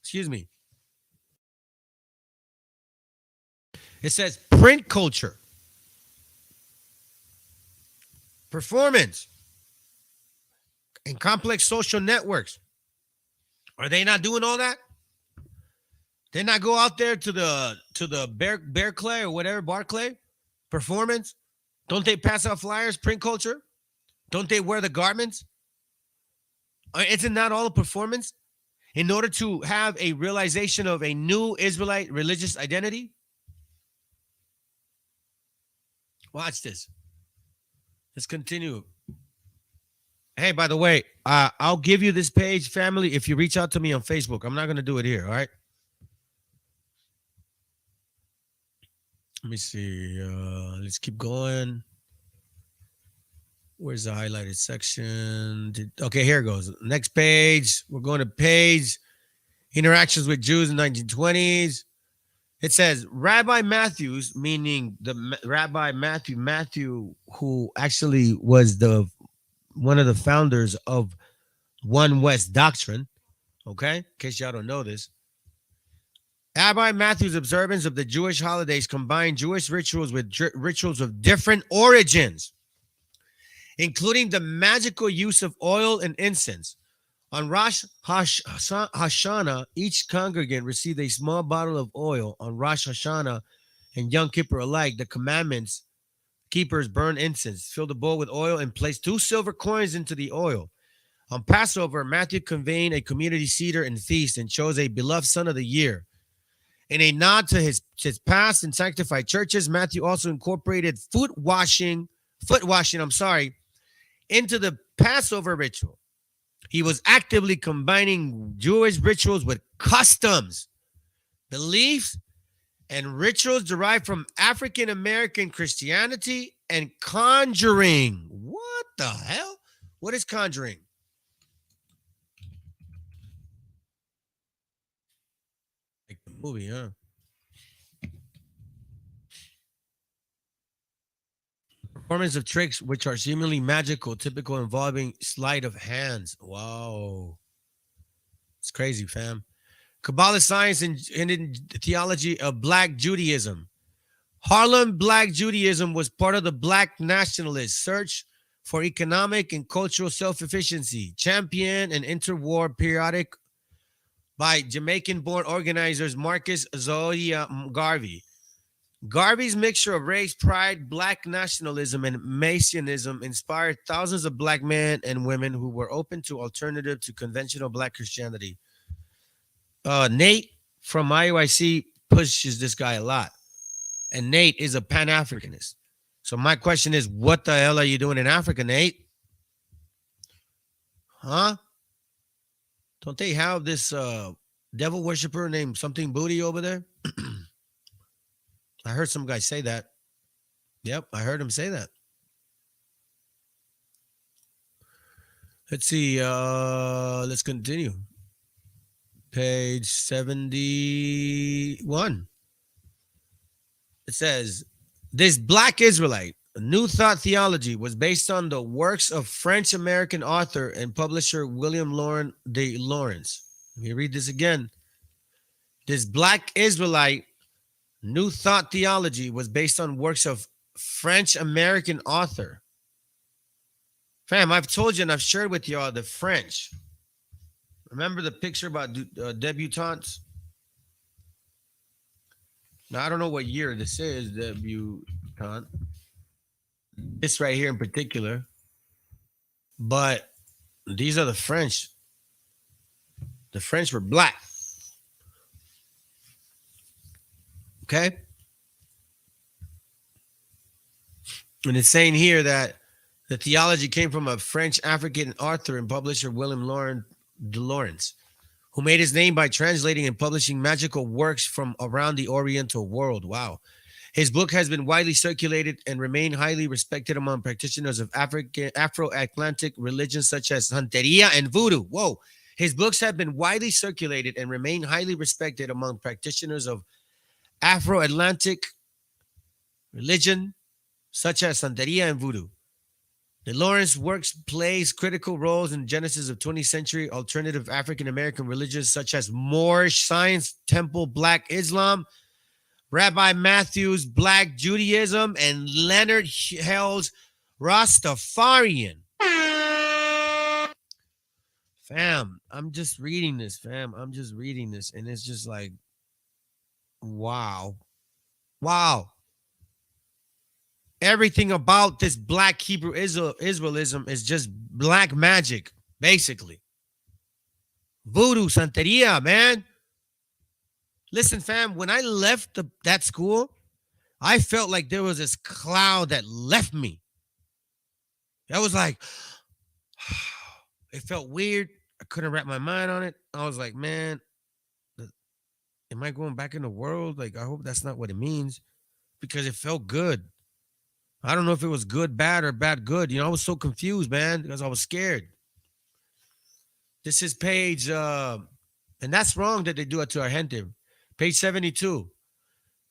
Excuse me. It says print culture, performance, and complex social networks. Are they not doing all that? They not go out there to the Bear Clay or whatever, Barclay? Performance? Don't they pass out flyers? Print culture? Don't they wear the garments? Isn't that all a performance? In order to have a realization of a new Israelite religious identity? Watch this. Let's continue. Hey, by the way, I'll give you this page, family, if you reach out to me on Facebook. I'm not going to do it here, all right? Let me see. Let's keep going. Where's the highlighted section? Okay, here it goes. Next page. We're going to page interactions with Jews in the 1920s. It says Rabbi Matthews, meaning the Rabbi Matthew, who actually was one of the founders of One West doctrine. Okay, in case y'all don't know this. Rabbi Matthew's observance of the Jewish holidays combined Jewish rituals with rituals of different origins, including the magical use of oil and incense. On Rosh Hashanah, each congregant received a small bottle of oil. On Rosh Hashanah and Yom Kippur alike, the commandments keepers burn incense, fill the bowl with oil, and place 2 silver coins into the oil. On Passover, Matthew convened a community seder and feast and chose a beloved son of the year. In a nod to his past and sanctified churches, Matthew also incorporated foot washing, into the Passover ritual. He was actively combining Jewish rituals with customs, beliefs, and rituals derived from African American Christianity and conjuring. What the hell? What is conjuring? Like the movie, huh? Performance of tricks which are seemingly magical, typical involving sleight of hands. Wow. It's crazy, fam. Kabbalah science and theology of Black Judaism. Harlem Black Judaism was part of the Black nationalist search for economic and cultural self-sufficiency, championed and interwar periodic by Jamaican-born organizers Marcus Zoya Garvey. Garvey's mixture of race, pride, Black nationalism, and Messianism inspired thousands of Black men and women who were open to alternative to conventional Black Christianity. Nate from IUIC pushes this guy a lot. And Nate is a Pan-Africanist. So my question is, what the hell are you doing in Africa, Nate? Huh? Don't they have this devil worshiper named something Booty over there? I heard some guy say that. Yep, I heard him say that. Let's see. Let's continue. Page 71. It says, this Black Israelite, a New Thought theology, was based on the works of French-American author and publisher William Laurent de Lawrence. Let me read this again. This Black Israelite New Thought theology was based on works of French-American author. Fam, I've told you and I've shared with y'all the French. Remember the picture about debutantes? Now, I don't know what year this is, debutante. This right here in particular. But these are the French. The French were Black. Okay? And it's saying here that the theology came from a French African author and publisher, William Laurent de Lawrence, who made his name by translating and publishing magical works from around the Oriental world. Wow. His book has been widely circulated and remained highly respected among practitioners of Afro-Atlantic religions such as Santeria and Voodoo. Whoa. His books have been widely circulated and remain highly respected among practitioners of Afro-Atlantic religion such as Santeria and Voodoo. The Lawrence works plays critical roles in the genesis of 20th century alternative African American religions such as Moorish Science Temple Black Islam, Rabbi Matthews Black Judaism, and Leonard Hell's Rastafarian. Fam, I'm just reading this, fam. I'm just reading this, and it's just like, wow. Wow. Everything about this black Hebrew Israelism is just black magic, basically. Voodoo, Santeria, man. Listen, fam, when I left that school, I felt like there was this cloud that left me. I was like, it felt weird. I couldn't wrap my mind on it. I was like, man, am I going back in the world? Like, I hope that's not what it means, because it felt good. I don't know if it was good, bad, or bad, good. You know, I was so confused, man, because I was scared. This is page, and that's wrong that they do it to our gente. Page 72.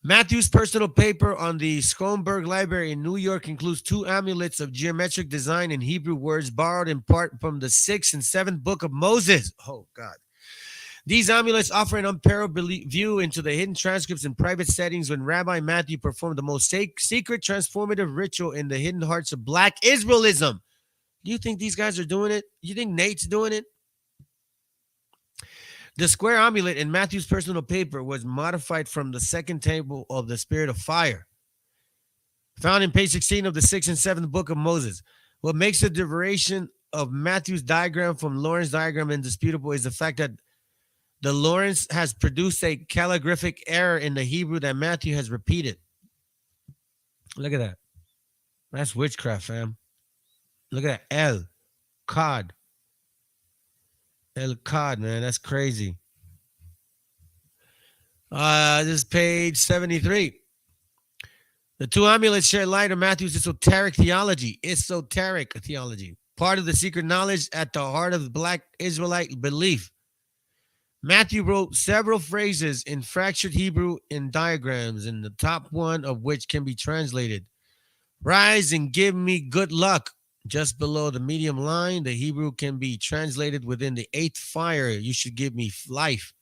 Matthew's personal paper on the Schomburg Library in New York includes 2 amulets of geometric design in Hebrew words borrowed in part from the 6th and 7th book of Moses. Oh, God. These amulets offer an unparalleled view into the hidden transcripts in private settings when Rabbi Matthew performed the most secret transformative ritual in the hidden hearts of black Israelism. Do you think these guys are doing it? You think Nate's doing it? The square amulet in Matthew's personal paper was modified from the second table of the Spirit of Fire, found in page 16 of the 6th and 7th book of Moses. What makes the derivation of Matthew's diagram from Lawrence's diagram indisputable is the fact that the Lawrence has produced a calligraphic error in the Hebrew that Matthew has repeated. Look at that. That's witchcraft, fam. Look at that. El Cod. El Cod, man. That's crazy. This is page 73. The 2 amulets shed light on Matthew's esoteric theology. Esoteric theology. Part of the secret knowledge at the heart of black Israelite belief. Matthew wrote several phrases in fractured Hebrew in diagrams, and the top one of which can be translated. Rise and give me good luck. Just below the medium line, the Hebrew can be translated within the 8th fire. You should give me life.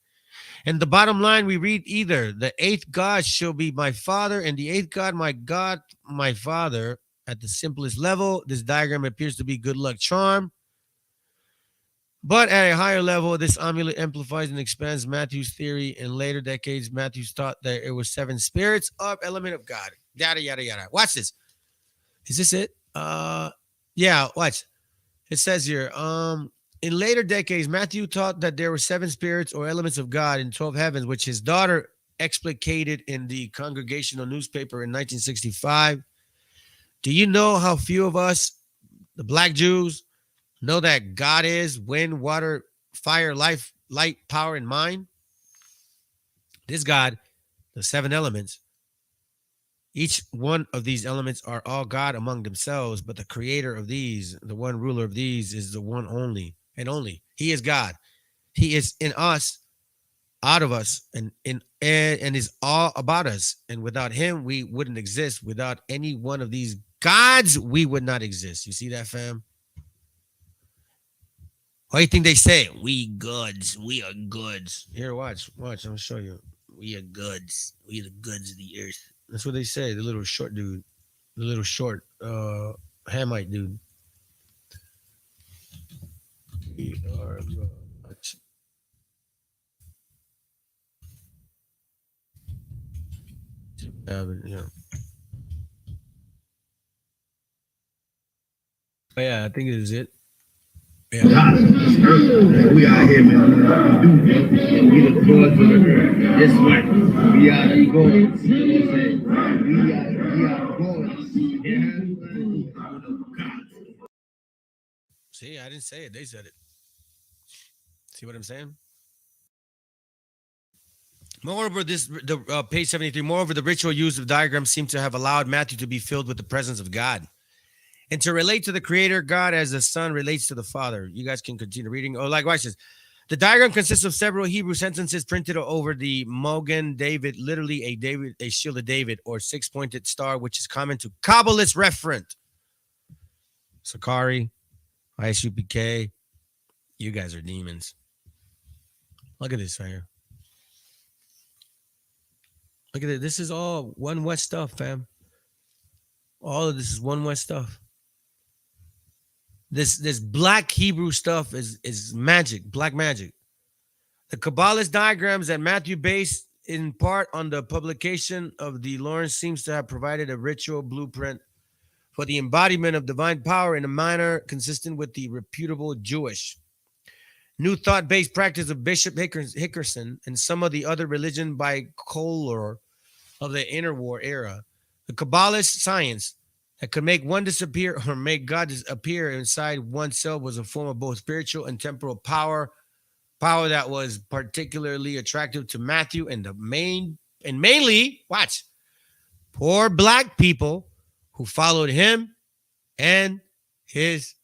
And the bottom line, we read either the 8th God shall be my father, and the 8th God, my father. At the simplest level, this diagram appears to be good luck charm. But at a higher level, this amulet amplifies and expands Matthew's theory. In later decades, Matthew's taught that it was 7 spirits of element of God. Yada, yada, yada. Watch this. Is this it? Yeah, watch. It says here, in later decades, Matthew taught that there were 7 spirits or elements of God in 12 heavens, which his daughter explicated in the Congregational newspaper in 1965. Do you know how few of us, the black Jews, know that God is wind, water, fire, life, light, power, and mind? This God, the 7 elements, each one of these elements are all God among themselves, but the creator of these, the one ruler of these, is the one only and only. He is God. He is in us, out of us, and is all about us. And without him, we wouldn't exist. Without any one of these gods, we would not exist. You see that, fam? What do you think they say? We goods. We are goods. Here, watch. I'm going to show you. We are goods. We are the goods of the earth. That's what they say. The little short dude. The little short Hamite dude. We are goods. Yeah. Oh, yeah, I think it is it. Yeah. We out here, man. We the gods of the earth. This way. We are the gods. We are gods. See, I didn't say it. They said it. See what I'm saying? Moreover, page 73. Moreover, the ritual use of diagrams seem to have allowed Matthew to be filled with the presence of God and to relate to the Creator God as the Son relates to the Father. You guys can continue reading. Oh, likewise, says the diagram consists of several Hebrew sentences printed over the Mogen David, literally a shield of David, or six-pointed star, which is common to Kabbalist referent. Sakari, ISUPK, you guys are demons. Look at this right here. Look at it. This is all one West stuff, fam. All of this is one West stuff. This black Hebrew stuff is magic, black magic. The Kabbalist diagrams that Matthew based in part on the publication of the Lawrence seems to have provided a ritual blueprint for the embodiment of divine power in a manner consistent with the reputable Jewish New Thought-based practice of Bishop Hickerson and some of the other religion by Kohler of the interwar era. The Kabbalist science that could make one disappear or make God appear inside oneself was a form of both spiritual and temporal power that was particularly attractive to Matthew and mainly, watch, poor black people who followed him and his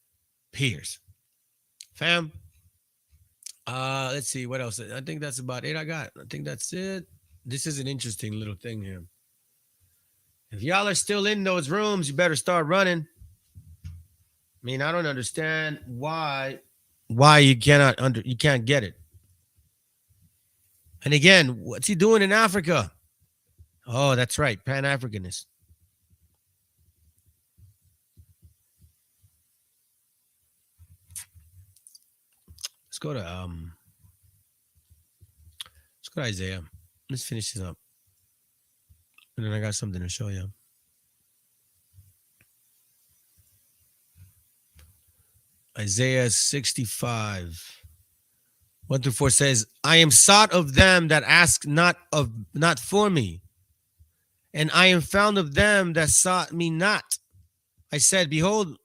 peers. Fam, let's see what else. I think that's about it. I think that's it. This is an interesting little thing here. If y'all are still in those rooms, you better start running. I mean, I don't understand why you can't get it. And again, what's he doing in Africa? Oh, that's right, Pan-Africanist. Let's go to Isaiah. Let's finish this up. And then I got something to show you. Isaiah 65, 1-4 says, I am sought of them that ask not for me, and I am found of them that sought me not. I said, behold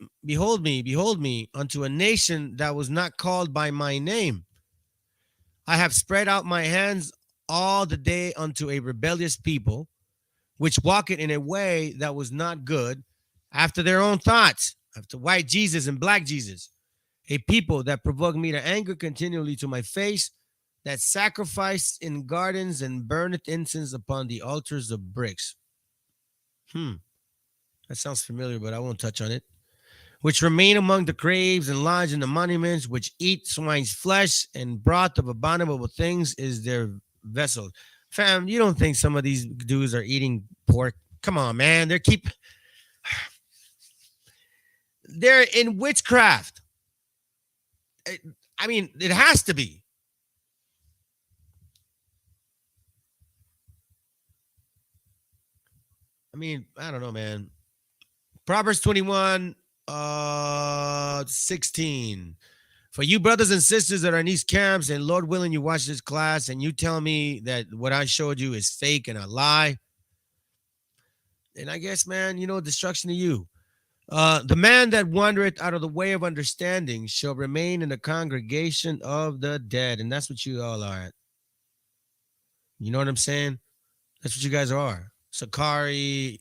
me, unto a nation that was not called by my name. I have spread out my hands all the day unto a rebellious people, which walketh in a way that was not good, after their own thoughts, after white Jesus and black Jesus, a people that provoke me to anger continually to my face, that sacrifice in gardens and burneth incense upon the altars of bricks. That sounds familiar, but I won't touch on it. Which remain among the graves and lodge in the monuments, which eat swine's flesh, and broth of abominable things is their vessel. Fam, you don't think some of these dudes are eating pork? Come on, man. They're in witchcraft. I mean, it has to be. I mean, I don't know, man. Proverbs 21, 16. For you brothers and sisters that are in these camps, and Lord willing, you watch this class, and you tell me that what I showed you is fake and a lie. And I guess, man, destruction to you. The man that wandereth out of the way of understanding shall remain in the congregation of the dead. And that's what you all are. You know what I'm saying? That's what you guys are. Sakari,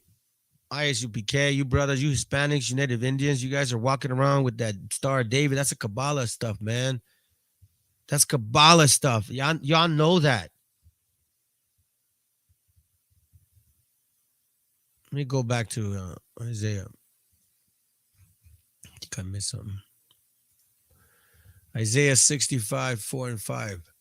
ISUPK, you brothers, you Hispanics, you Native Indians, you guys are walking around with that Star of David. That's a Kabbalah stuff, man. That's Kabbalah stuff. Y'all know that. Let me go back to Isaiah. I think I missed something. Isaiah 65, 4 and 5.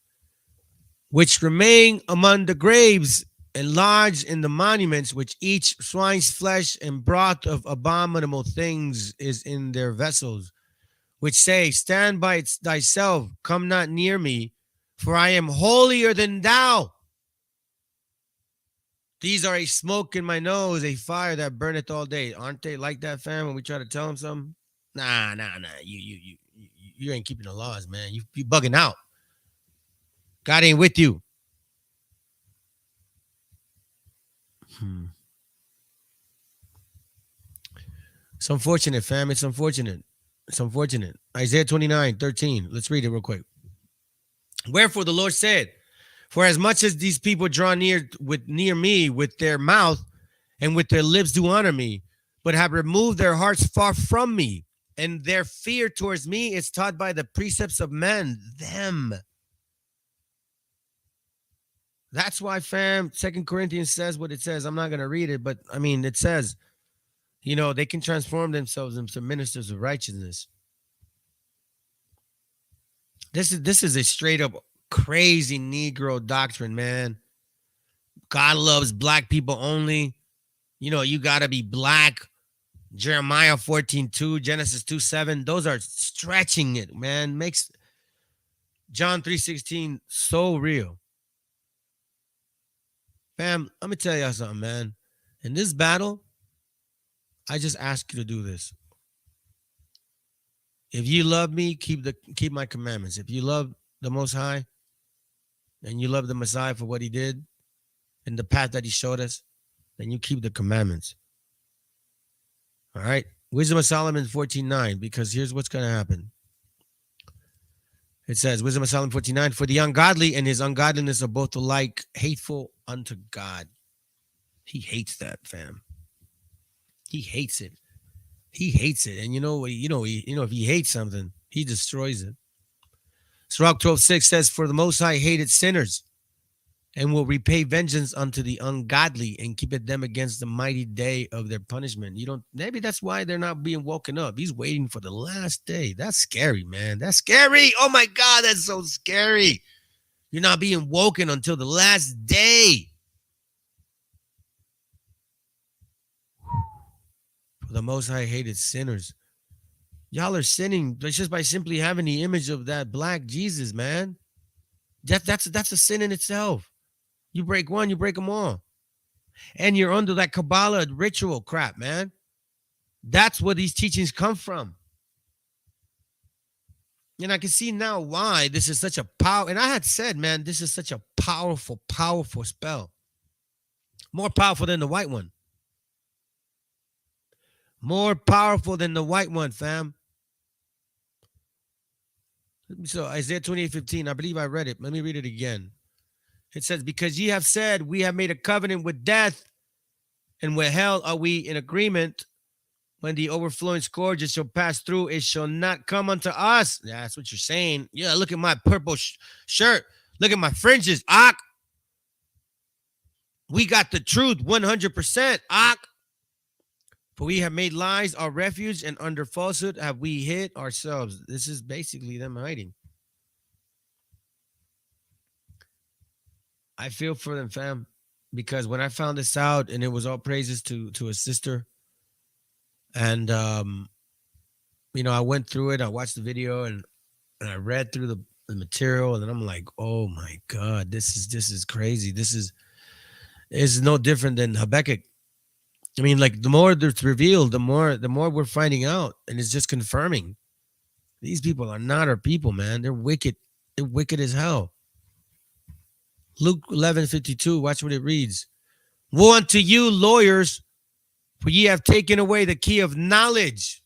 Which remain among the graves and lodge in the monuments, which each swine's flesh and broth of abominable things is in their vessels, which say, stand by thyself, come not near me, for I am holier than thou. These are a smoke in my nose, a fire that burneth all day. Aren't they like that, fam, when we try to tell them something? Nah. You ain't keeping the laws, man. You bugging out. God ain't with you. It's unfortunate, fam. It's unfortunate. Isaiah 29, 13. Let's read it real quick. Wherefore the Lord said, For as much as these people draw near me with their mouth and with their lips do honor me, but have removed their hearts far from me, and their fear towards me is taught by the precepts of men, them. That's why, fam, 2 Corinthians says what it says. I'm not going to read it, but I mean, it says, you know, they can transform themselves into ministers of righteousness. This is a straight up crazy Negro doctrine, man. God loves black people only. You know, you got to be black. Jeremiah 14:2, Genesis 2:7. Those are stretching it, man. Makes John 3:16 so real. Fam, I'm going to tell y'all something, man. In this battle, I just ask you to do this. If you love me, keep my commandments. If you love the Most High and you love the Messiah for what he did and the path that he showed us, then you keep the commandments. All right? Wisdom of Solomon 14:9, because here's what's going to happen. It says, Wisdom of Solomon 14:9, for the ungodly and his ungodliness are both alike hateful unto God. He hates that, fam. He hates it. He hates it. And if he hates something, he destroys it. Sirach 12:6 says, for the Most High hated sinners and will repay vengeance unto the ungodly and keepeth them against the mighty day of their punishment. Maybe that's why they're not being woken up. He's waiting for the last day. That's scary, man. That's scary. Oh my God, that's so scary. You're not being woken until the last day. For the Most High hated sinners. Y'all are sinning just by simply having the image of that black Jesus, man. That's a sin in itself. You break one, you break them all. And you're under that Kabbalah ritual crap, man. That's where these teachings come from. And I can see now why this is such a power. And I had said, man, this is such a powerful, powerful spell. More powerful than the white one. More powerful than the white one, fam. So Isaiah 28:15, I believe I read it. Let me read it again. It says, because ye have said, we have made a covenant with death, and with hell are we in agreement. When the overflowing scourges shall pass through, it shall not come unto us. Yeah, that's what you're saying. Yeah, look at my purple shirt. Look at my fringes, Ak. We got the truth 100%, Ak. For we have made lies our refuge, and under falsehood have we hid ourselves. This is basically them hiding. I feel for them, fam, because when I found this out, and it was all praises to a sister, and I went through it. I watched the video, and I read through the material, and then I'm like, oh my God, this is crazy. This is no different than Habakkuk. I mean, like, the more it's revealed, the more we're finding out, and it's just confirming these people are not our people, man. They're wicked. They're wicked as hell. Luke 11:52, watch what it reads. Woe unto you, lawyers, for ye have taken away the key of knowledge.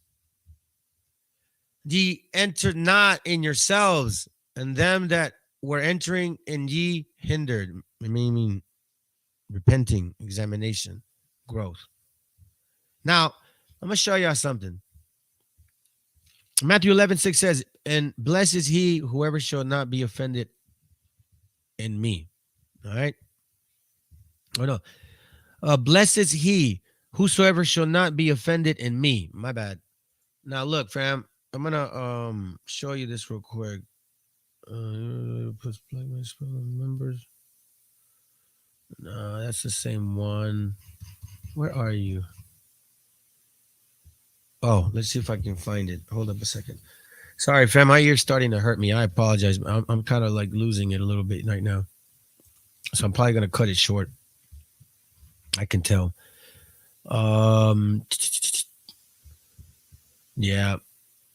Ye entered not in yourselves, and them that were entering in ye hindered. I mean, repenting, examination, growth. Now, I'm going to show y'all something. Matthew 11:6 says, and blessed is he whoever shall not be offended in me. All right. Oh no. Blessed is he whosoever shall not be offended in me. My bad. Now look, fam, I'm gonna show you this real quick. Members. No, that's the same one. Where are you? Oh, let's see if I can find it. Hold up a second. Sorry, fam, my ear's starting to hurt me. I apologize. I'm kind of like losing it a little bit right now. So I'm probably going to cut it short. I can tell. Yeah,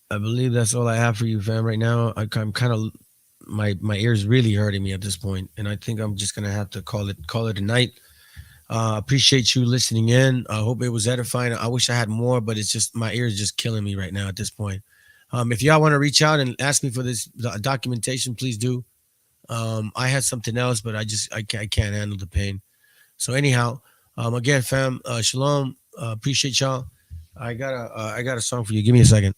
I believe that's all I have for you, fam, right now. I'm kind of, my ear's really hurting me at this point, and I think I'm just going to have to call it a night. Appreciate you listening in. I hope it was edifying. I wish I had more, but it's just, my ear is just killing me right now at this point. If y'all want to reach out and ask me for this documentation, please do. I had something else, but I can't handle the pain. So anyhow, again, fam, shalom. Appreciate y'all. I got a song for you. Give me a second.